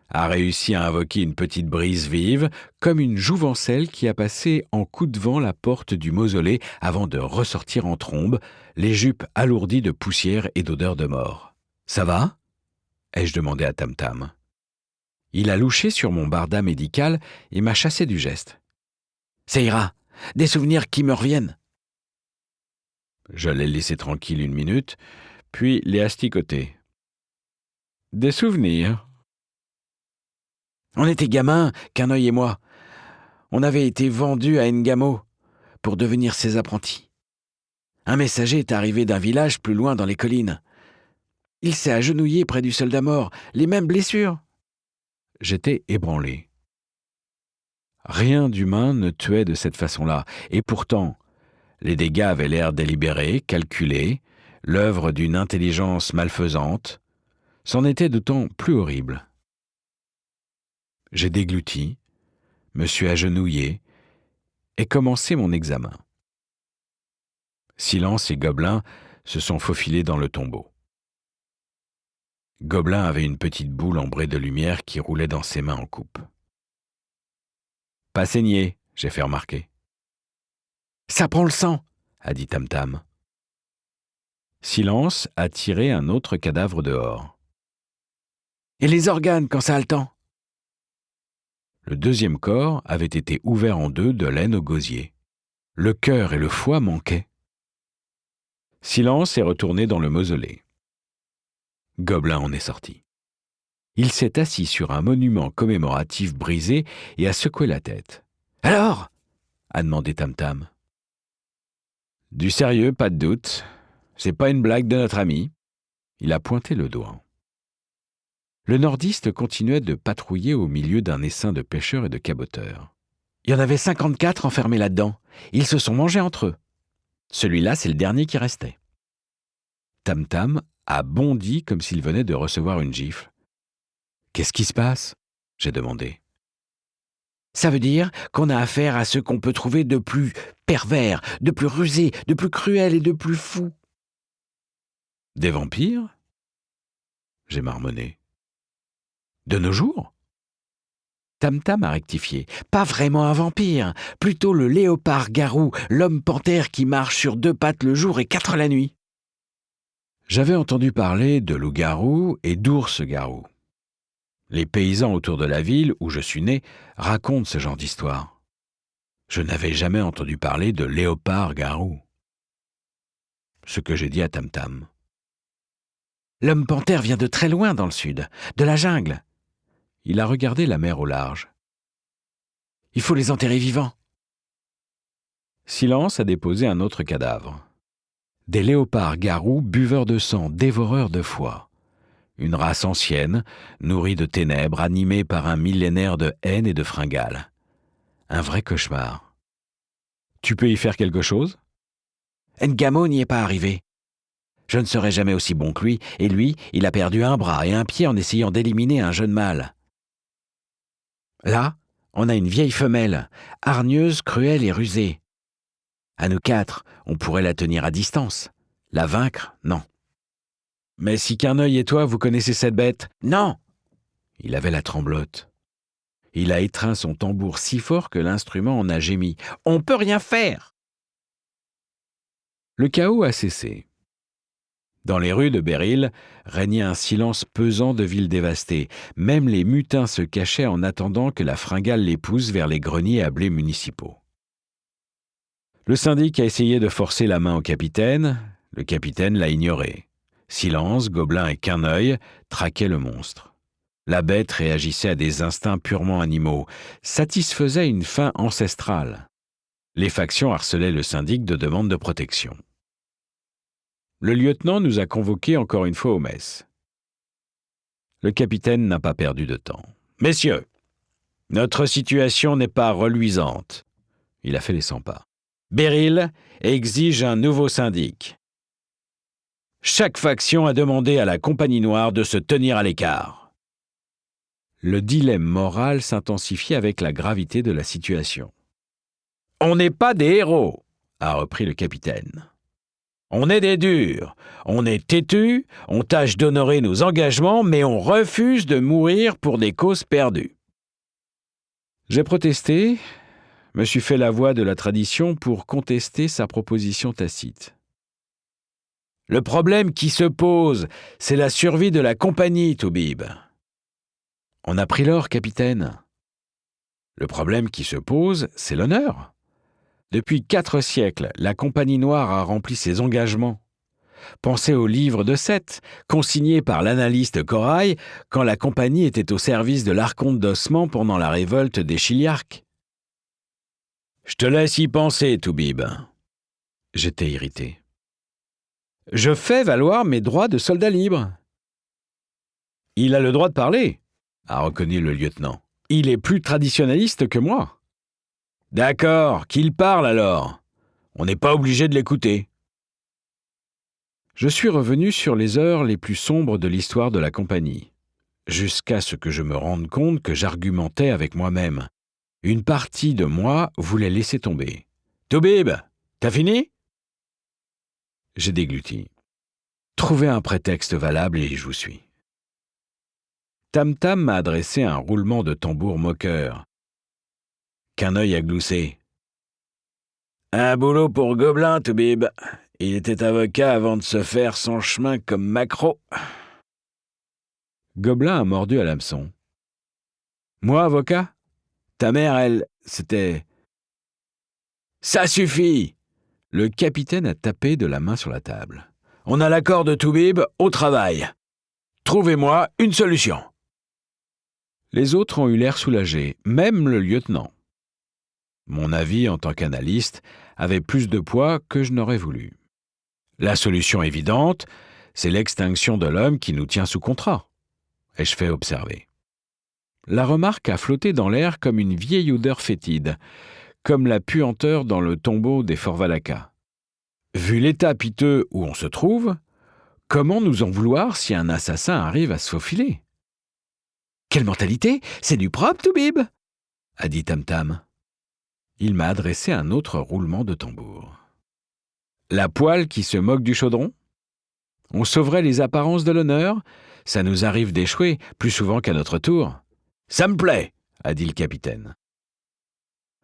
a réussi à invoquer une petite brise vive, comme une jouvencelle qui a passé en coup de vent la porte du mausolée avant de ressortir en trombe, les jupes alourdies de poussière et d'odeur de mort. « Ça va ?» ai-je demandé à Tam-Tam. Il a louché sur mon barda médical et m'a chassé du geste. « Ça ira, des souvenirs qui me reviennent. » Je l'ai laissé tranquille 1 minute, puis l'ai asticoté. « Des souvenirs ?» On était gamins, Carnoy et moi. On avait été vendus à Ngamo pour devenir ses apprentis. Un messager est arrivé d'un village plus loin dans les collines. Il s'est agenouillé près du soldat mort, les mêmes blessures. J'étais ébranlé. Rien d'humain ne tuait de cette façon-là, et pourtant, les dégâts avaient l'air délibérés, calculés, l'œuvre d'une intelligence malfaisante. C'en était d'autant plus horrible. J'ai dégluti, me suis agenouillé et commencé mon examen. Silence et Gobelin se sont faufilés dans le tombeau. Gobelin avait une petite boule ambrée de lumière qui roulait dans ses mains en coupe. « Pas saigné », j'ai fait remarquer. « Ça prend le sang », a dit Tam-Tam. Silence a tiré un autre cadavre dehors. « Et les organes quand ça a le temps ?» Le deuxième corps avait été ouvert en 2 de laine au gosier. Le cœur et le foie manquaient. Silence est retourné dans le mausolée. Gobelin en est sorti. Il s'est assis sur un monument commémoratif brisé et a secoué la tête. « Alors ?» a demandé Tam-Tam. « Du sérieux, pas de doute. C'est pas une blague de notre ami. » Il a pointé le doigt. Le nordiste continuait de patrouiller au milieu d'un essaim de pêcheurs et de caboteurs. Il y en avait 54 enfermés là-dedans. Ils se sont mangés entre eux. Celui-là, c'est le dernier qui restait. Tam-Tam a bondi comme s'il venait de recevoir une gifle. « Qu'est-ce qui se passe ?» j'ai demandé. Ça veut dire qu'on a affaire à ce qu'on peut trouver de plus pervers, de plus rusé, de plus cruel et de plus fou. » « Des vampires ?» j'ai marmonné. « De nos jours ?» Tam-Tam a rectifié. « Pas vraiment un vampire, plutôt le léopard-garou, l'homme panthère qui marche sur 2 pattes le jour et 4 la nuit. » J'avais entendu parler de loup-garou et d'ours-garou. Les paysans autour de la ville où je suis né racontent ce genre d'histoire. Je n'avais jamais entendu parler de léopard-garou. Ce que j'ai dit à Tam-Tam. « L'homme panthère vient de très loin dans le sud, de la jungle. » Il a regardé la mer au large. « Il faut les enterrer vivants. » Silence a déposé un autre cadavre. Des léopards-garous buveurs de sang, dévoreurs de foie. Une race ancienne, nourrie de ténèbres, animée par un millénaire de haine et de fringales. Un vrai cauchemar. Tu peux y faire quelque chose ? Ngamo n'y est pas arrivé. Je ne serai jamais aussi bon que lui, et lui, il a perdu un bras et un pied en essayant d'éliminer un jeune mâle. Là, on a une vieille femelle, hargneuse, cruelle et rusée. À nous 4, on pourrait la tenir à distance. La vaincre, non. Mais si Querneuil et toi, vous connaissez cette bête ? Non ! Il avait la tremblote. Il a étreint son tambour si fort que l'instrument en a gémi. On peut rien faire ! Le chaos a cessé. Dans les rues de Béryl régnait un silence pesant de ville dévastée. Même les mutins se cachaient en attendant que la fringale les pousse vers les greniers à blé municipaux. Le syndic a essayé de forcer la main au capitaine. Le capitaine l'a ignoré. Silence, Gobelin et Querneuil traquaient le monstre. La bête réagissait à des instincts purement animaux, satisfaisait une faim ancestrale. Les factions harcelaient le syndic de demandes de protection. Le lieutenant nous a convoqués encore une fois aux messes. Le capitaine n'a pas perdu de temps. « Messieurs, notre situation n'est pas reluisante. » Il a fait les 100 pas. « Béryl exige un nouveau syndic. Chaque faction a demandé à la Compagnie Noire de se tenir à l'écart. » Le dilemme moral s'intensifiait avec la gravité de la situation. « On n'est pas des héros, » a repris le capitaine. « On est des durs, on est têtus, on tâche d'honorer nos engagements, mais on refuse de mourir pour des causes perdues. » J'ai protesté, me suis fait la voix de la tradition pour contester sa proposition tacite. « Le problème qui se pose, c'est la survie de la compagnie, Toubib. » « On a pris l'or, capitaine. » « Le problème qui se pose, c'est l'honneur. Depuis 4 siècles, la Compagnie Noire a rempli ses engagements. Pensez au livre de Seth, consigné par l'analyste Corail quand la compagnie était au service de l'archonte d'Osman pendant la révolte des Chiliarques. « Je te laisse y penser, Toubib. » J'étais irrité. « Je fais valoir mes droits de soldat libre. » « Il a le droit de parler, » a reconnu le lieutenant. « Il est plus traditionnaliste que moi. » « D'accord, qu'il parle alors. On n'est pas obligé de l'écouter. » Je suis revenu sur les heures les plus sombres de l'histoire de la compagnie, jusqu'à ce que je me rende compte que j'argumentais avec moi-même. Une partie de moi voulait laisser tomber. « Toubib, t'as fini ?» J'ai dégluti. Trouvé un prétexte valable et je vous suis. Tam-Tam m'a adressé un roulement de tambour moqueur. Querneuil a gloussé. « Un boulot pour Gobelin, Toubib. Il était avocat avant de se faire son chemin comme maquereau. » Gobelin a mordu à l'hameçon. « Moi, avocat ? Ta mère, elle, c'était... » « Ça suffit !» Le capitaine a tapé de la main sur la table. « On a l'accord de Toubib, au travail. Trouvez-moi une solution. » Les autres ont eu l'air soulagés, même le lieutenant. Mon avis en tant qu'analyste avait plus de poids que je n'aurais voulu. La solution évidente, c'est l'extinction de l'homme qui nous tient sous contrat, ai-je fait observer. La remarque a flotté dans l'air comme une vieille odeur fétide, comme la puanteur dans le tombeau des Forvalaka. Vu l'état piteux où on se trouve, comment nous en vouloir si un assassin arrive à se faufiler ? Quelle mentalité ? C'est du propre, Toubib ? a dit Tam-Tam. Il m'a adressé un autre roulement de tambour. La poêle qui se moque du chaudron? On sauverait les apparences de l'honneur? Ça nous arrive d'échouer, plus souvent qu'à notre tour. Ça me plaît, a dit le capitaine.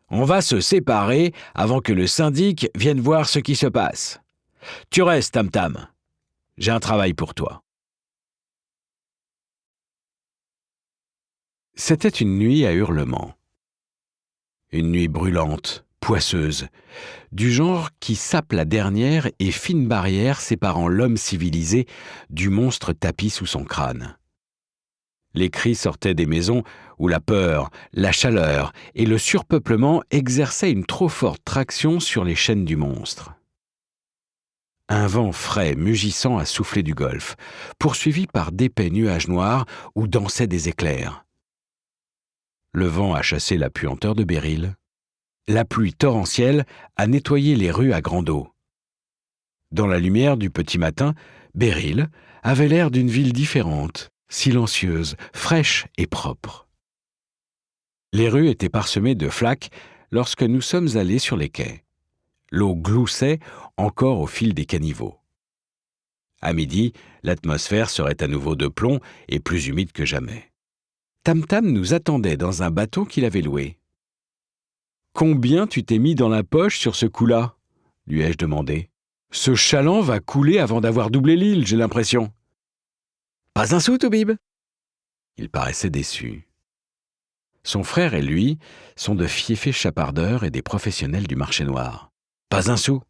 On va se séparer avant que le syndic vienne voir ce qui se passe. Tu restes, Tam-Tam. J'ai un travail pour toi. C'était une nuit à hurlements. Une nuit brûlante, poisseuse, du genre qui sape la dernière et fine barrière séparant l'homme civilisé du monstre tapi sous son crâne. Les cris sortaient des maisons où la peur, la chaleur et le surpeuplement exerçaient une trop forte traction sur les chaînes du monstre. Un vent frais mugissant a soufflé du golfe, poursuivi par d'épais nuages noirs où dansaient des éclairs. Le vent a chassé la puanteur de Béryl. La pluie torrentielle a nettoyé les rues à grande eau. Dans la lumière du petit matin, Béryl avait l'air d'une ville différente, silencieuse, fraîche et propre. Les rues étaient parsemées de flaques lorsque nous sommes allés sur les quais. L'eau gloussait encore au fil des caniveaux. À midi, l'atmosphère serait à nouveau de plomb et plus humide que jamais. Tam-Tam nous attendait dans un bateau qu'il avait loué. « Combien tu t'es mis dans la poche sur ce coup-là » lui ai-je demandé. « Ce chaland va couler avant d'avoir doublé l'île, j'ai l'impression. »« Pas un sou, Toubib !» Il paraissait déçu. Son frère et lui sont de fiefés chapardeurs et des professionnels du marché noir. « Pas un sou.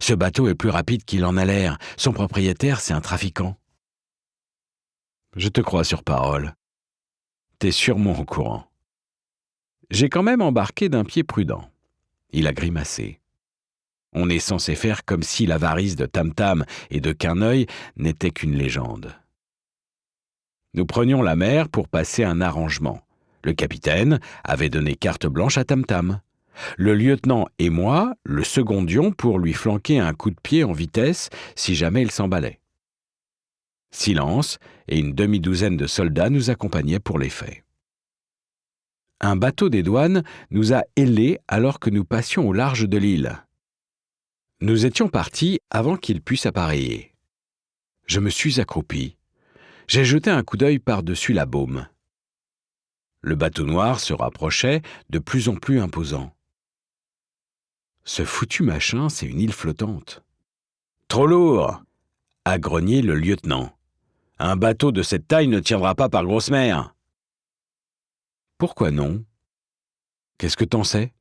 Ce bateau est plus rapide qu'il en a l'air. Son propriétaire, c'est un trafiquant. »« Je te crois sur parole. T'es sûrement au courant. » J'ai quand même embarqué d'un pied prudent. Il a grimacé. On est censé faire comme si l'avarice de Tam-Tam et de Quin'Œil n'était qu'une légende. Nous prenions la mer pour passer un arrangement. Le capitaine avait donné carte blanche à Tam-Tam. Le lieutenant et moi le secondions pour lui flanquer un coup de pied en vitesse si jamais il s'emballait. Silence et une demi-douzaine de soldats nous accompagnaient pour les faits. Un bateau des douanes nous a hélés alors que nous passions au large de l'île. Nous étions partis avant qu'il puisse appareiller. Je me suis accroupi. J'ai jeté un coup d'œil par-dessus la baume. Le bateau noir se rapprochait, de plus en plus imposant. Ce foutu machin, c'est une île flottante. « Trop lourd !» a grogné le lieutenant. « Un bateau de cette taille ne tiendra pas par grosse mer. » Pourquoi non? Qu'est-ce que t'en sais?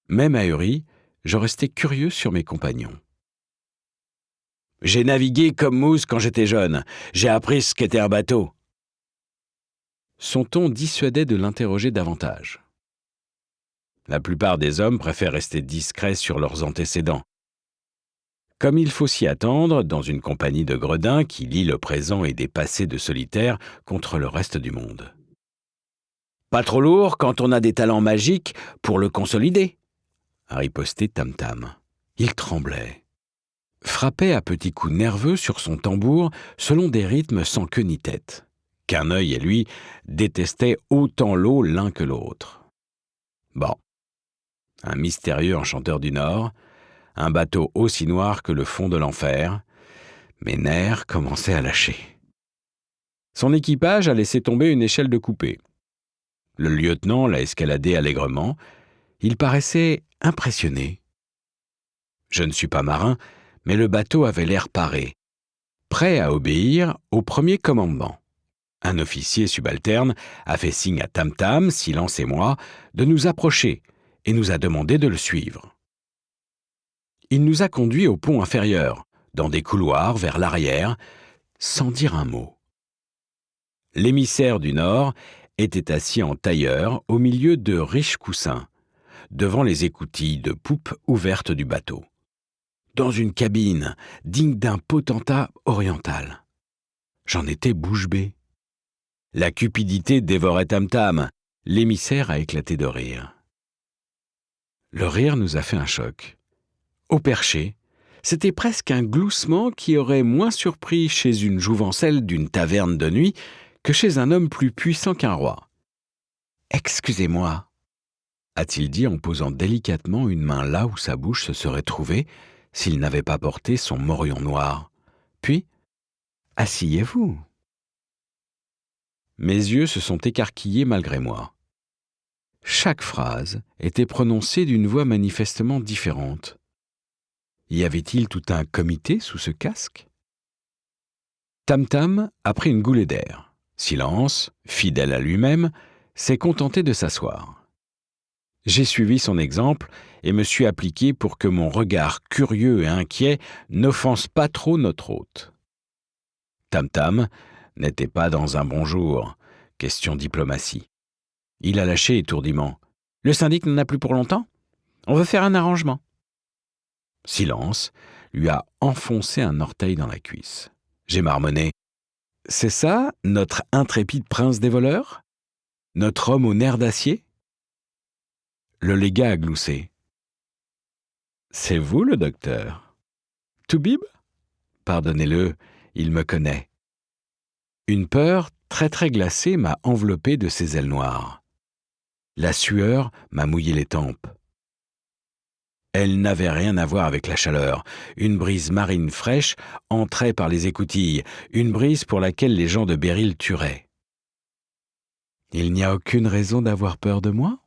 Même ahuri, je restais curieux sur mes compagnons. J'ai navigué comme mousse quand j'étais jeune. J'ai appris ce qu'était un bateau. Son ton dissuadait de l'interroger davantage. La plupart des hommes préfèrent rester discrets sur leurs antécédents. Comme il faut s'y attendre dans une compagnie de gredins qui lie le présent et des passés de solitaires contre le reste du monde. Pas trop lourd quand on a des talents magiques pour le consolider, a riposté Tam-Tam. Il tremblait. Frappait à petits coups nerveux sur son tambour selon des rythmes sans queue ni tête. Quin'Œil et lui détestaient autant l'eau l'un que l'autre. Bon, un mystérieux enchanteur du Nord, un bateau aussi noir que le fond de l'enfer, mes nerfs commençaient à lâcher. Son équipage a laissé tomber une échelle de coupée. Le lieutenant l'a escaladée allègrement. Il paraissait impressionné. Je ne suis pas marin, mais le bateau avait l'air paré, prêt à obéir au premier commandement. Un officier subalterne a fait signe à Tam-Tam, Silence et moi de nous approcher et nous a demandé de le suivre. Il nous a conduits au pont inférieur, dans des couloirs vers l'arrière, sans dire un mot. L'émissaire du Nord était assis en tailleur au milieu de riches coussins, devant les écoutilles de poupe ouvertes du bateau, dans une cabine digne d'un potentat oriental. J'en étais bouche bée. La cupidité dévorait Tam-Tam. L'émissaire a éclaté de rire. Le rire nous a fait un choc. Au perché, c'était presque un gloussement qui aurait moins surpris chez une jouvencelle d'une taverne de nuit que chez un homme plus puissant qu'un roi. « Excusez-moi, a-t-il dit en posant délicatement une main là où sa bouche se serait trouvée s'il n'avait pas porté son morion noir. Puis, asseyez-vous. Mes yeux se sont écarquillés malgré moi. Chaque phrase était prononcée d'une voix manifestement différente. Y avait-il tout un comité sous ce casque? Tam-Tam a pris une goulée d'air. Silence, fidèle à lui-même, s'est contenté de s'asseoir. J'ai suivi son exemple et me suis appliqué pour que mon regard curieux et inquiet n'offense pas trop notre hôte. Tam-Tam n'était pas dans un bon jour, question diplomatie. Il a lâché étourdiment. « Le syndic n'en a plus pour longtemps? On veut faire un arrangement. » Silence lui a enfoncé un orteil dans la cuisse. J'ai marmonné. « C'est ça, notre intrépide prince des voleurs? Notre homme aux nerfs d'acier ?» Le légat a gloussé. « C'est vous le docteur? Toubib? Pardonnez-le, il me connaît. » Une peur très très glacée m'a enveloppé de ses ailes noires. La sueur m'a mouillé les tempes. Elle n'avait rien à voir avec la chaleur. Une brise marine fraîche entrait par les écoutilles, une brise pour laquelle les gens de Béryl tueraient. Il n'y a aucune raison d'avoir peur de moi?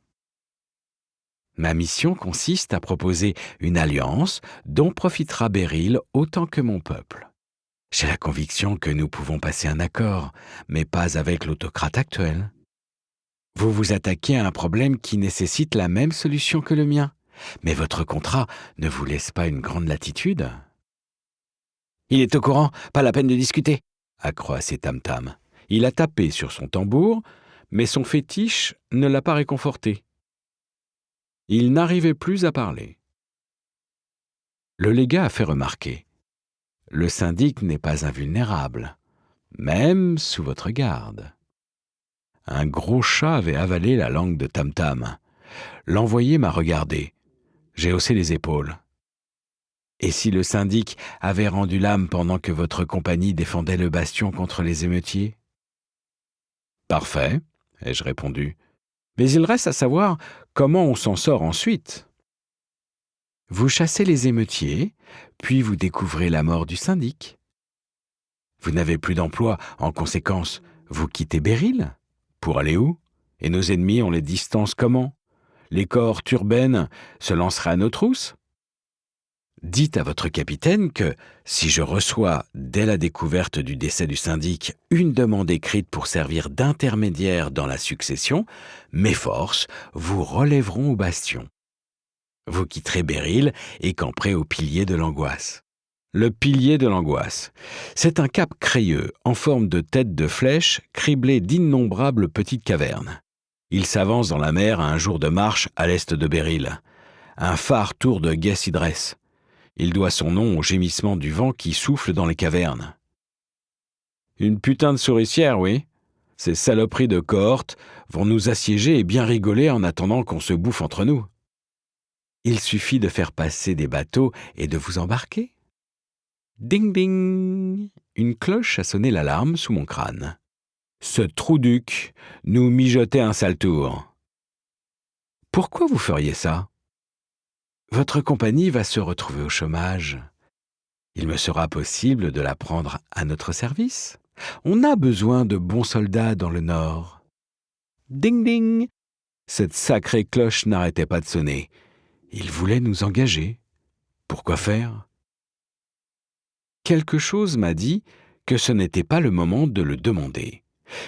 Ma mission consiste à proposer une alliance dont profitera Béryl autant que mon peuple. J'ai la conviction que nous pouvons passer un accord, mais pas avec l'autocrate actuel. Vous vous attaquez à un problème qui nécessite la même solution que le mien, mais votre contrat ne vous laisse pas une grande latitude. Il est au courant, pas la peine de discuter, a croassé Tam-Tam. Il a tapé sur son tambour, mais son fétiche ne l'a pas réconforté. Il n'arrivait plus à parler. Le légat a fait remarquer. Le syndic n'est pas invulnérable, même sous votre garde. Un gros chat avait avalé la langue de Tam-Tam. L'envoyé m'a regardé. J'ai haussé les épaules. Et si le syndic avait rendu l'âme pendant que votre compagnie défendait le bastion contre les émeutiers? Parfait, ai-je répondu. Mais il reste à savoir comment on s'en sort ensuite. Vous chassez les émeutiers, puis vous découvrez la mort du syndic. Vous n'avez plus d'emploi, en conséquence, vous quittez Béryl? Pour aller où? Et nos ennemis, on les distance comment? Les corps Turben se lanceraient à nos trousses? Dites à votre capitaine que, si je reçois, dès la découverte du décès du syndic, une demande écrite pour servir d'intermédiaire dans la succession, mes forces vous relèveront au bastion. Vous quitterez Béryl et camperez au pilier de l'angoisse. Le pilier de l'angoisse. C'est un cap crayeux, en forme de tête de flèche, criblé d'innombrables petites cavernes. Il s'avance dans la mer à un jour de marche à l'est de Béryl. Un phare tour de Guess-Idress. Il doit son nom au gémissement du vent qui souffle dans les cavernes. Une putain de souricière, oui. Ces saloperies de cohortes vont nous assiéger et bien rigoler en attendant qu'on se bouffe entre nous. Il suffit de faire passer des bateaux et de vous embarquer. Ding ding! Une cloche a sonné l'alarme sous mon crâne. Ce trouduc nous mijotait un sale tour. Pourquoi vous feriez ça? Votre compagnie va se retrouver au chômage. Il me sera possible de la prendre à notre service. On a besoin de bons soldats dans le Nord. Ding ding! Cette sacrée cloche n'arrêtait pas de sonner. Il voulait nous engager. Pourquoi faire? Quelque chose m'a dit que ce n'était pas le moment de le demander.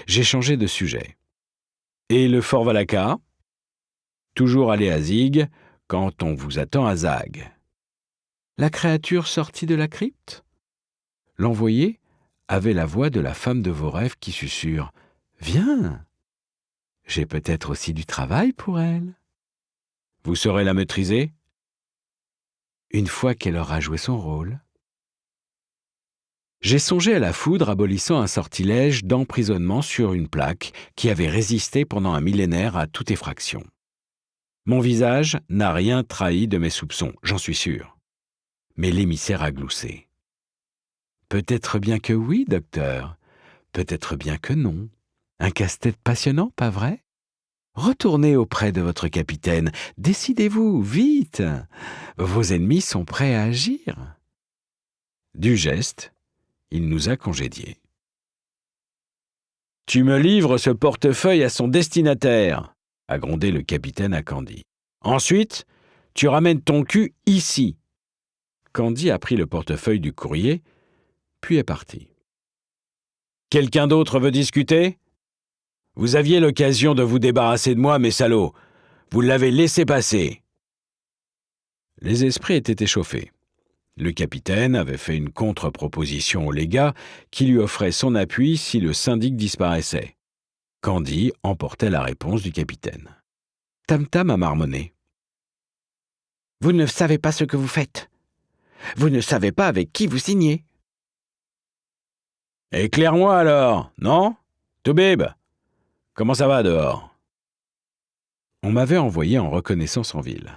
J'ai changé de sujet. Et le Fort Valaka? Toujours aller à Zig quand on vous attend à Zag. La créature sortie de la crypte? L'envoyé avait la voix de la femme de vos rêves qui susurre « Viens, j'ai peut-être aussi du travail pour elle. » Vous saurez la maîtriser? Une fois qu'elle aura joué son rôle. J'ai songé à la foudre abolissant un sortilège d'emprisonnement sur une plaque qui avait résisté pendant un millénaire à toute effraction. Mon visage n'a rien trahi de mes soupçons, j'en suis sûr. Mais l'émissaire a gloussé. Peut-être bien que oui, docteur. Peut-être bien que non. Un casse-tête passionnant, pas vrai? Retournez auprès de votre capitaine. Décidez-vous, vite. Vos ennemis sont prêts à agir. » Du geste, il nous a congédiés. « Tu me livres ce portefeuille à son destinataire, » a grondé le capitaine à Candy. « Ensuite, tu ramènes ton cul ici. » Candy a pris le portefeuille du courrier, puis est parti. « Quelqu'un d'autre veut discuter ? Vous aviez l'occasion de vous débarrasser de moi, mes salauds. Vous l'avez laissé passer. » Les esprits étaient échauffés. Le capitaine avait fait une contre-proposition au légat qui lui offrait son appui si le syndic disparaissait. Candy emportait la réponse du capitaine. Tam-Tam a marmonné. « Vous ne savez pas ce que vous faites. Vous ne savez pas avec qui vous signez. »« Éclaire-moi alors, non ? Toubib, comment ça va dehors ?» On m'avait envoyé en reconnaissance en ville.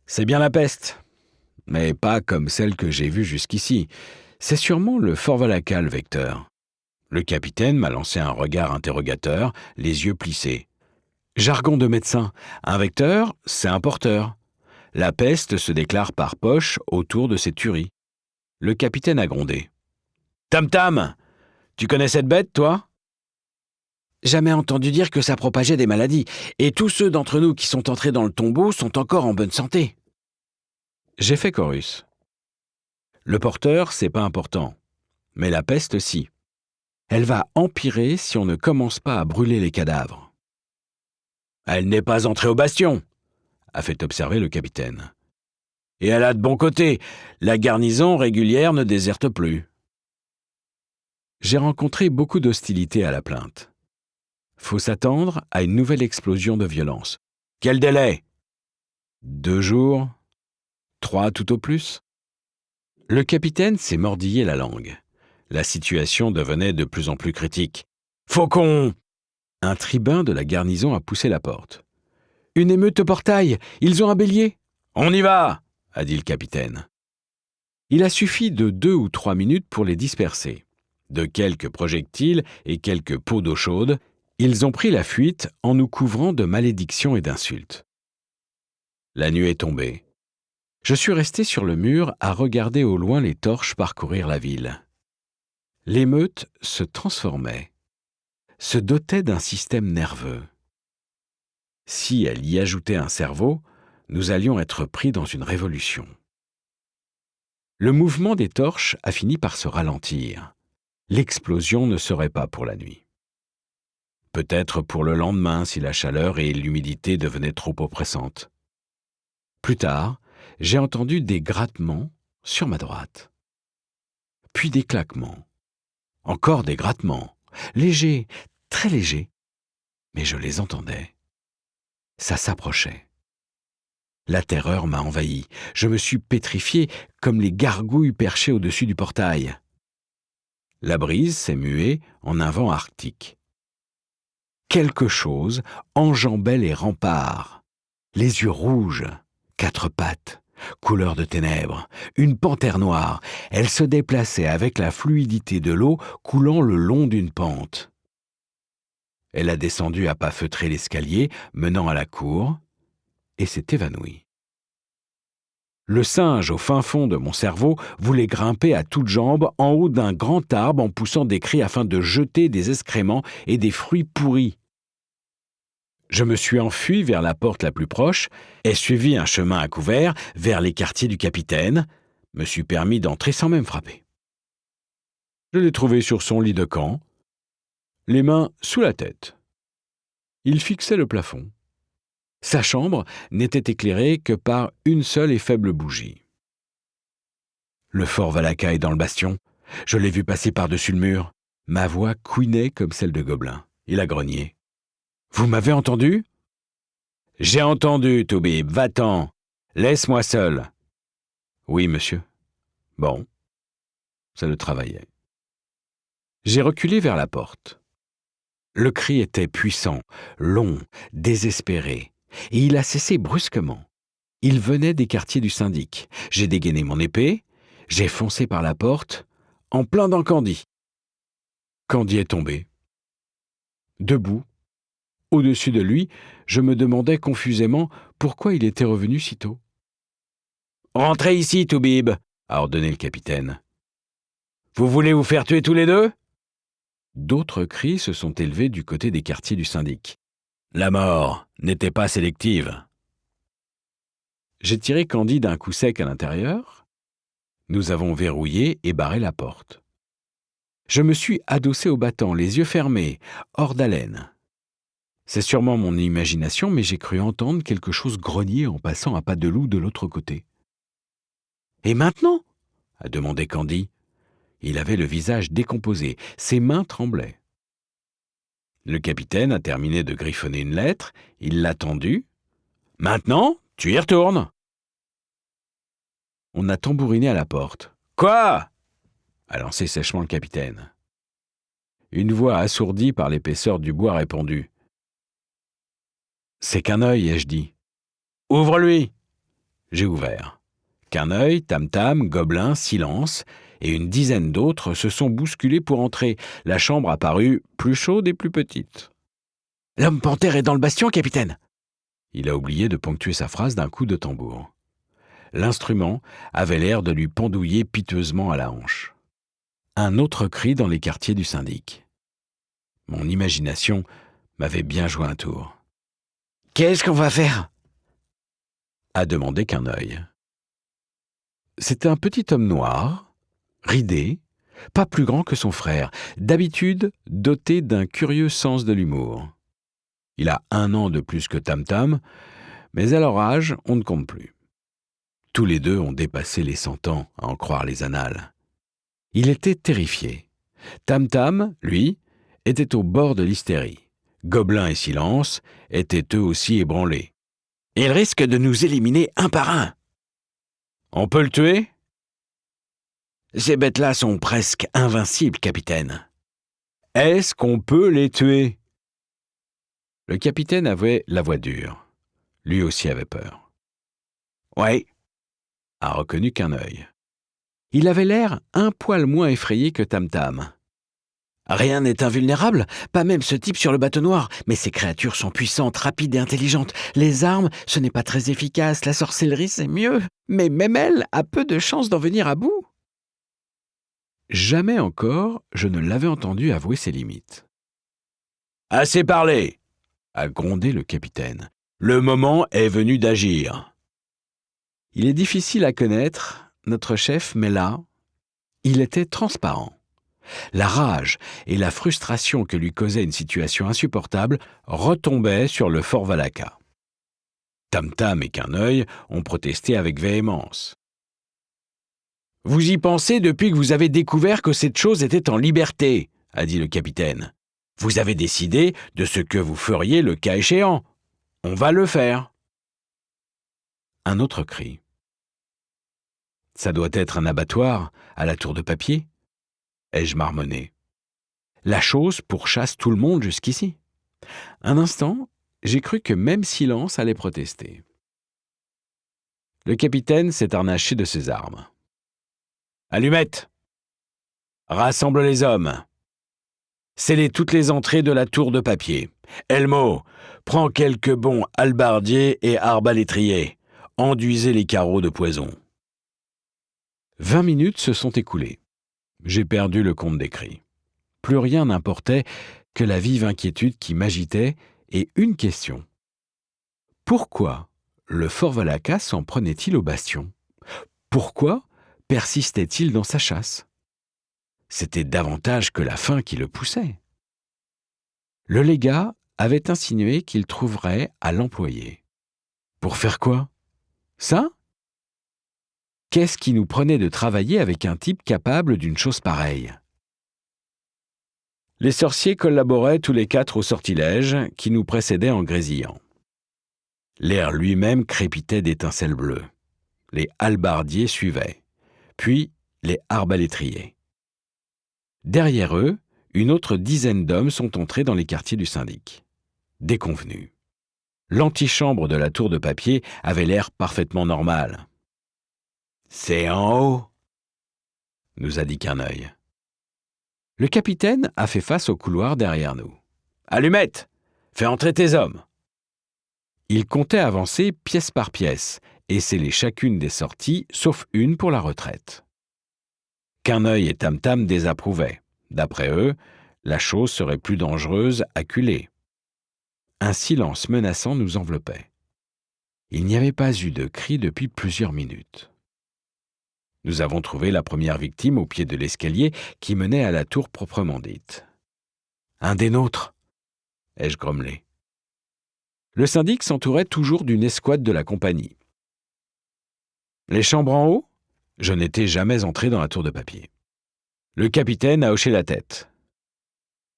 C'est bien la peste, mais pas comme celle que j'ai vue jusqu'ici. C'est sûrement le Fort Valaca, le vecteur. Le capitaine m'a lancé un regard interrogateur, les yeux plissés. Jargon de médecin, un vecteur, c'est un porteur. La peste se déclare par poche autour de ces tueries. Le capitaine a grondé. Tam-Tam, tu connais cette bête, toi ? Jamais entendu dire que ça propageait des maladies, et tous ceux d'entre nous qui sont entrés dans le tombeau sont encore en bonne santé. J'ai fait chorus. Le porteur, c'est pas important, mais la peste, si. Elle va empirer si on ne commence pas à brûler les cadavres. Elle n'est pas entrée au bastion, a fait observer le capitaine. Et elle a de bons côtés, la garnison régulière ne déserte plus. J'ai rencontré beaucoup d'hostilité à la plainte. Faut s'attendre à une nouvelle explosion de violence. Quel délai ? 2 jours ? 3 tout au plus ? Le capitaine s'est mordillé la langue. La situation devenait de plus en plus critique. « Faucon !» Un tribun de la garnison a poussé la porte. « Une émeute au portail, ils ont un bélier !»« On y va !» a dit le capitaine. Il a suffi de 2 ou 3 minutes pour les disperser. De quelques projectiles et quelques pots d'eau chaude, ils ont pris la fuite en nous couvrant de malédictions et d'insultes. La nuit est tombée. Je suis resté sur le mur à regarder au loin les torches parcourir la ville. L'émeute se transformait, se dotait d'un système nerveux. Si elle y ajoutait un cerveau, nous allions être pris dans une révolution. Le mouvement des torches a fini par se ralentir. L'explosion ne serait pas pour la nuit. Peut-être pour le lendemain si la chaleur et l'humidité devenaient trop oppressantes. Plus tard, j'ai entendu des grattements sur ma droite. Puis des claquements. Encore des grattements, légers, très légers, mais je les entendais. Ça s'approchait. La terreur m'a envahi. Je me suis pétrifié comme les gargouilles perchées au-dessus du portail. La brise s'est muée en un vent arctique. Quelque chose enjambait les remparts. Les yeux rouges, 4 pattes, couleur de ténèbres, une panthère noire. Elle se déplaçait avec la fluidité de l'eau coulant le long d'une pente. Elle a descendu à pas feutrés l'escalier menant à la cour et s'est évanouie. Le singe au fin fond de mon cerveau voulait grimper à toutes jambes en haut d'un grand arbre en poussant des cris afin de jeter des excréments et des fruits pourris. Je me suis enfui vers la porte la plus proche, ai suivi un chemin à couvert vers les quartiers du capitaine, me suis permis d'entrer sans même frapper. Je l'ai trouvé sur son lit de camp, les mains sous la tête. Il fixait le plafond. Sa chambre n'était éclairée que par une seule et faible bougie. Le Fort Valaca est dans le bastion. Je l'ai vu passer par-dessus le mur. Ma voix couinait comme celle de Gobelin. Il a grogné. « Vous m'avez entendu ?»« J'ai entendu, Toubib. Va-t'en. Laisse-moi seul. »« Oui, monsieur. » Bon. Ça le travaillait. J'ai reculé vers la porte. Le cri était puissant, long, désespéré. Et il a cessé brusquement. Il venait des quartiers du syndic. J'ai dégainé mon épée, j'ai foncé par la porte, en plein dans Candy. Candy est tombé. Debout, Au-dessus de lui, je me demandais confusément pourquoi il était revenu si tôt. « Rentrez ici, Toubib !» a ordonné le capitaine. « Vous voulez vous faire tuer tous les deux ?» D'autres cris se sont élevés du côté des quartiers du syndic. La mort n'était pas sélective. J'ai tiré Candy d'un coup sec à l'intérieur. Nous avons verrouillé et barré la porte. Je me suis adossé au battant, les yeux fermés, hors d'haleine. C'est sûrement mon imagination, mais j'ai cru entendre quelque chose grogner en passant un pas de loup de l'autre côté. « Et maintenant ?» a demandé Candy. Il avait le visage décomposé, ses mains tremblaient. Le capitaine a terminé de griffonner une lettre, il l'a tendue. « Maintenant, tu y retournes !» On a tambouriné à la porte. « Quoi ?» a lancé sèchement le capitaine. Une voix assourdie par l'épaisseur du bois répondit. « C'est qu'un œil, ai-je dit. »« Ouvre-lui !» J'ai ouvert. Qu'un œil, Tam-Tam, Gobelin, Silence et une dizaine d'autres se sont bousculés pour entrer. La chambre apparut plus chaude et plus petite. « L'homme panthère est dans le bastion, capitaine !» Il a oublié de ponctuer sa phrase d'un coup de tambour. L'instrument avait l'air de lui pendouiller piteusement à la hanche. Un autre cri dans les quartiers du syndic. Mon imagination m'avait bien joué un tour. « Qu'est-ce qu'on va faire ?» a demandé qu'un œil. C'était un petit homme noir, ridé, pas plus grand que son frère, d'habitude doté d'un curieux sens de l'humour. Il a 1 an de plus que Tam-Tam, mais à leur âge, on ne compte plus. Tous les deux ont dépassé les 100 ans, à en croire les annales. Il était terrifié. Tam-Tam, lui, était au bord de l'hystérie. Gobelin et Silence étaient eux aussi ébranlés. « Il risque de nous éliminer un par un. »« On peut le tuer ?»« Ces bêtes-là sont presque invincibles, capitaine. »« Est-ce qu'on peut les tuer ?» Le capitaine avait la voix dure. Lui aussi avait peur. « Oui, » a reconnu qu'un œil. Il avait l'air un poil moins effrayé que Tam-Tam. Rien n'est invulnérable, pas même ce type sur le bateau noir, mais ces créatures sont puissantes, rapides et intelligentes. Les armes, ce n'est pas très efficace, la sorcellerie, c'est mieux, mais même elle a peu de chances d'en venir à bout. Jamais encore je ne l'avais entendu avouer ses limites. « Assez parlé !» a grondé le capitaine. « Le moment est venu d'agir. » Il est difficile à connaître, notre chef, mais là, il était transparent. La rage et la frustration que lui causait une situation insupportable retombaient sur le fort Valaka. Tam-Tam et qu'un œil ont protesté avec véhémence. « Vous y pensez depuis que vous avez découvert que cette chose était en liberté, » a dit le capitaine. « Vous avez décidé de ce que vous feriez le cas échéant. On va le faire. » Un autre cri. « Ça doit être un abattoir à la tour de papier ?» ai-je marmonné. La chose pourchasse tout le monde jusqu'ici. Un instant, j'ai cru que même Silence allait protester. Le capitaine s'est harnaché de ses armes. « Allumette ! Rassemble les hommes. Scellez toutes les entrées de la tour de papier. Elmo, prends quelques bons hallebardiers et arbalétriers. Enduisez les carreaux de poison. » 20 minutes se sont écoulées. J'ai perdu le compte des cris. Plus rien n'importait que la vive inquiétude qui m'agitait et une question. Pourquoi le fort Valaka s'en prenait-il au bastion ? Pourquoi persistait-il dans sa chasse ? C'était davantage que la faim qui le poussait. Le légat avait insinué qu'il trouverait à l'employer. Pour faire quoi ? Ça ? Qu'est-ce qui nous prenait de travailler avec un type capable d'une chose pareille ? Les sorciers collaboraient tous les 4 au sortilège qui nous précédait en grésillant. L'air lui-même crépitait d'étincelles bleues. Les hallebardiers suivaient, puis les arbalétriers. Derrière eux, une autre dizaine d'hommes sont entrés dans les quartiers du syndic. Déconvenus. L'antichambre de la tour de papier avait l'air parfaitement normal. « C'est en haut !» nous a dit qu'un œil. Le capitaine a fait face au couloir derrière nous. « Allumette ! Fais entrer tes hommes. » Il comptait avancer pièce par pièce et sceller chacune des sorties, sauf une pour la retraite. Querneuil et Tam-Tam désapprouvaient. D'après eux, la chose serait plus dangereuse acculée. Un silence menaçant nous enveloppait. Il n'y avait pas eu de cri depuis plusieurs minutes. Nous avons trouvé la première victime au pied de l'escalier qui menait à la tour proprement dite. « Un des nôtres !» ai-je grommelé. Le syndic s'entourait toujours d'une escouade de la compagnie. Les chambres en haut ? Je n'étais jamais entré dans la tour de papier. Le capitaine a hoché la tête.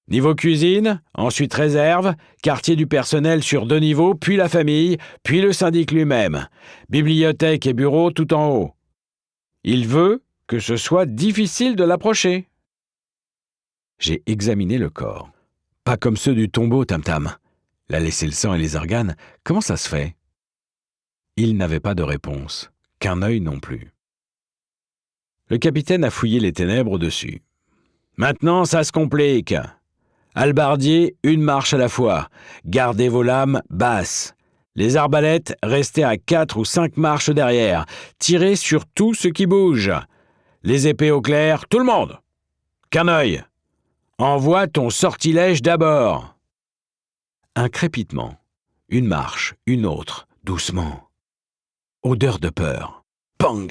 Niveau cuisine, ensuite réserve, quartier du personnel sur 2 niveaux, puis la famille, puis le syndic lui-même. Bibliothèque et bureau tout en haut. Il veut que ce soit difficile de l'approcher. J'ai examiné le corps. Pas comme ceux du tombeau, Tam-Tam. Il a laissé le sang et les organes. Comment ça se fait ? Il n'avait pas de réponse. Querneuil non plus. Le capitaine a fouillé les ténèbres au-dessus. Maintenant, ça se complique. Hallebardier, une marche à la fois. Gardez vos lames basses. Les arbalètes, restez à 4 ou 5 marches derrière. Tirez sur tout ce qui bouge. Les épées au clair, tout le monde. Querneuil, envoie ton sortilège d'abord. Un crépitement. Une marche, une autre, doucement. Odeur de peur. Pang!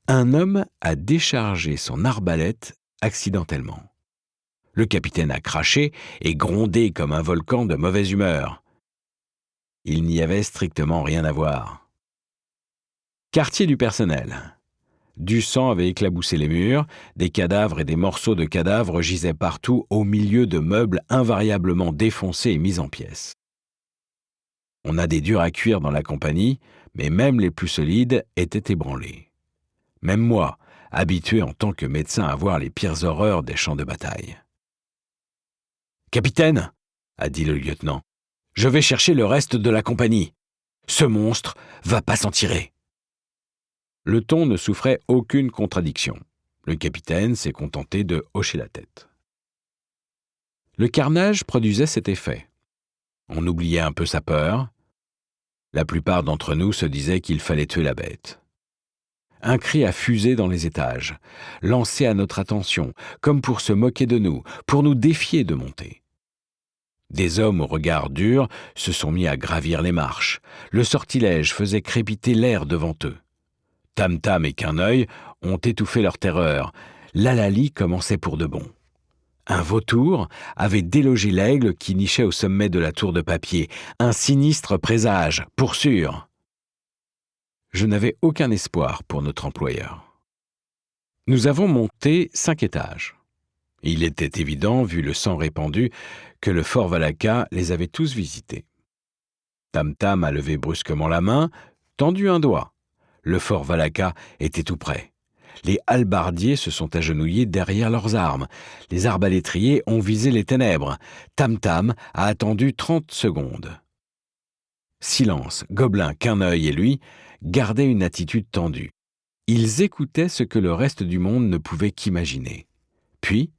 Un homme a déchargé son arbalète accidentellement. Le capitaine a craché et grondé comme un volcan de mauvaise humeur. Il n'y avait strictement rien à voir. Quartier du personnel. Du sang avait éclaboussé les murs, des cadavres et des morceaux de cadavres gisaient partout au milieu de meubles invariablement défoncés et mis en pièces. On a des durs à cuire dans la compagnie, mais même les plus solides étaient ébranlés. Même moi, habitué en tant que médecin à voir les pires horreurs des champs de bataille. « Capitaine, » a dit le lieutenant, « je vais chercher le reste de la compagnie. Ce monstre va pas s'en tirer. » Le ton ne souffrait aucune contradiction. Le capitaine s'est contenté de hocher la tête. Le carnage produisait cet effet. On oubliait un peu sa peur. La plupart d'entre nous se disaient qu'il fallait tuer la bête. Un cri a fusé dans les étages, lancé à notre attention, comme pour se moquer de nous, pour nous défier de monter. Des hommes au regard dur se sont mis à gravir les marches. Le sortilège faisait crépiter l'air devant eux. Tam-Tam et Querneuil ont étouffé leur terreur. L'hallali commençait pour de bon. Un vautour avait délogé l'aigle qui nichait au sommet de la tour de papier. Un sinistre présage, pour sûr. Je n'avais aucun espoir pour notre employeur. Nous avons monté 5 étages. Il était évident, vu le sang répandu, que le fort Valaca les avait tous visités. Tam-Tam a levé brusquement la main, tendu un doigt. Le fort Valaca était tout près. Les hallebardiers se sont agenouillés derrière leurs armes. Les arbalétriers ont visé les ténèbres. Tam-Tam a attendu 30 secondes. Silence, Gobelin, Querneuil et lui gardaient une attitude tendue. Ils écoutaient ce que le reste du monde ne pouvait qu'imaginer. Puis,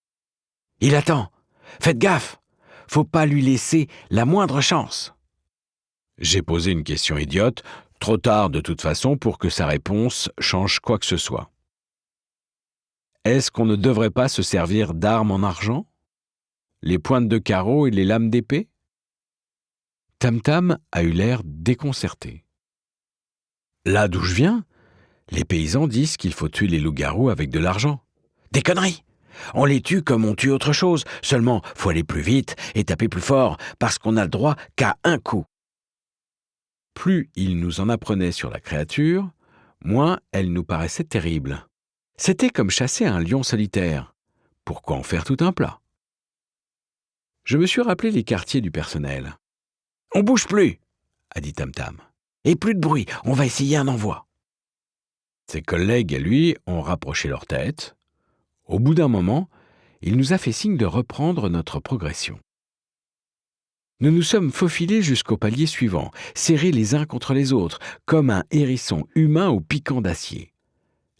« Il attend. Faites gaffe. Faut pas lui laisser la moindre chance. » J'ai posé une question idiote, trop tard de toute façon pour que sa réponse change quoi que ce soit. Est-ce qu'on ne devrait pas se servir d'armes en argent ? Les pointes de carreau et les lames d'épée ? Tam-Tam a eu l'air déconcerté. Là d'où je viens, les paysans disent qu'il faut tuer les loups-garous avec de l'argent. Des conneries! On les tue comme on tue autre chose, seulement faut aller plus vite et taper plus fort, parce qu'on n'a le droit qu'à un coup. Plus il nous en apprenait sur la créature, moins elle nous paraissait terrible. C'était comme chasser un lion solitaire. Pourquoi en faire tout un plat ? Je me suis rappelé les quartiers du personnel. « On bouge plus !» a dit Tam-Tam. « Et plus de bruit, on va essayer un envoi. » Ses collègues et lui ont rapproché leur tête. Au bout d'un moment, il nous a fait signe de reprendre notre progression. Nous nous sommes faufilés jusqu'au palier suivant, serrés les uns contre les autres, comme un hérisson humain au piquant d'acier.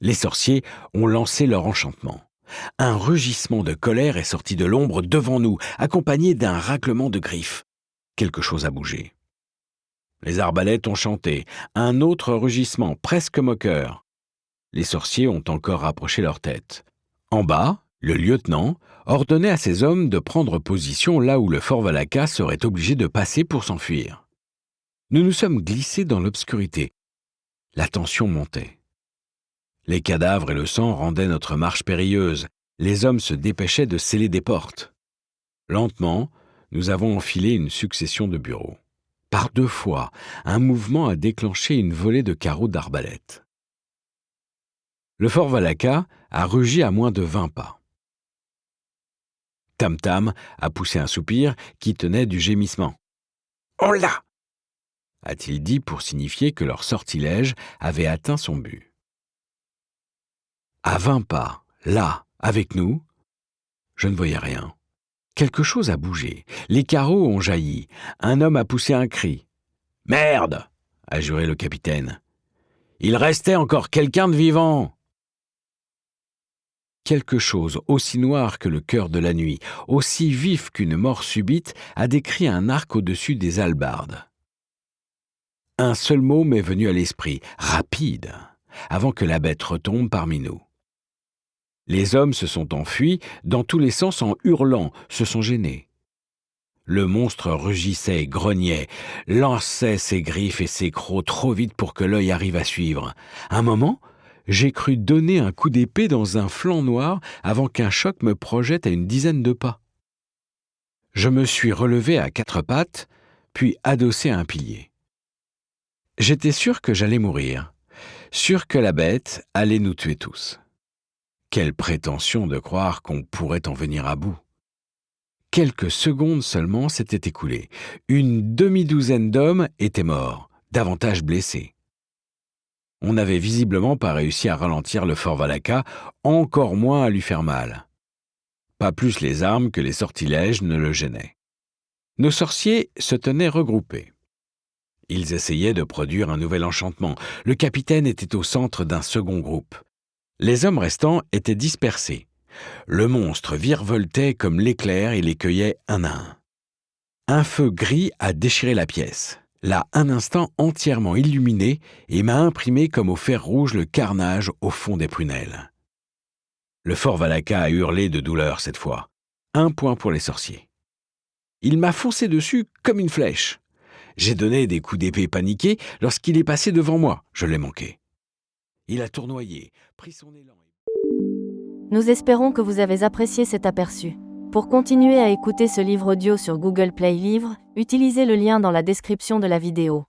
Les sorciers ont lancé leur enchantement. Un rugissement de colère est sorti de l'ombre devant nous, accompagné d'un raclement de griffes. Quelque chose a bougé. Les arbalètes ont chanté, un autre rugissement presque moqueur. Les sorciers ont encore rapproché leur tête. En bas, le lieutenant ordonnait à ses hommes de prendre position là où le fort Valaka serait obligé de passer pour s'enfuir. Nous nous sommes glissés dans l'obscurité. La tension montait. Les cadavres et le sang rendaient notre marche périlleuse. Les hommes se dépêchaient de sceller des portes. Lentement, nous avons enfilé une succession de bureaux. Par 2 fois, un mouvement a déclenché une volée de carreaux d'arbalète. Le fort Valaka a rugi à moins de 20 pas. Tam Tam a poussé un soupir qui tenait du gémissement. « On l'a !» a-t-il dit pour signifier que leur sortilège avait atteint son but. À 20 pas, là, avec nous, je ne voyais rien. Quelque chose a bougé. Les carreaux ont jailli. Un homme a poussé un cri. « Merde !» a juré le capitaine. « Il restait encore quelqu'un de vivant !» Quelque chose aussi noir que le cœur de la nuit, aussi vif qu'une mort subite, a décrit un arc au-dessus des hallebardes. Un seul mot m'est venu à l'esprit, rapide, avant que la bête retombe parmi nous. Les hommes se sont enfuis dans tous les sens en hurlant, se sont gênés. Le monstre rugissait, grognait, lançait ses griffes et ses crocs trop vite pour que l'œil arrive à suivre. Un moment, j'ai cru donner un coup d'épée dans un flanc noir avant qu'un choc me projette à une dizaine de pas. Je me suis relevé à 4 pattes, puis adossé à un pilier. J'étais sûr que j'allais mourir, sûr que la bête allait nous tuer tous. Quelle prétention de croire qu'on pourrait en venir à bout. Quelques secondes seulement s'étaient écoulées. Une demi-douzaine d'hommes étaient morts, davantage blessés. On n'avait visiblement pas réussi à ralentir le fort Valaka, encore moins à lui faire mal. Pas plus les armes que les sortilèges ne le gênaient. Nos sorciers se tenaient regroupés. Ils essayaient de produire un nouvel enchantement. Le capitaine était au centre d'un second groupe. Les hommes restants étaient dispersés. Le monstre virevoltait comme l'éclair et les cueillait un à un. Un feu gris a déchiré la pièce, l'a un instant entièrement illuminée et m'a imprimé comme au fer rouge le carnage au fond des prunelles. Le fort Valaka a hurlé de douleur cette fois. 1 point pour les sorciers. Il m'a foncé dessus comme une flèche. J'ai donné des coups d'épée paniqués lorsqu'il est passé devant moi. Je l'ai manqué. Il a tournoyé, pris son élan. Nous espérons que vous avez apprécié cet aperçu. Pour continuer à écouter ce livre audio sur Google Play Livres, utilisez le lien dans la description de la vidéo.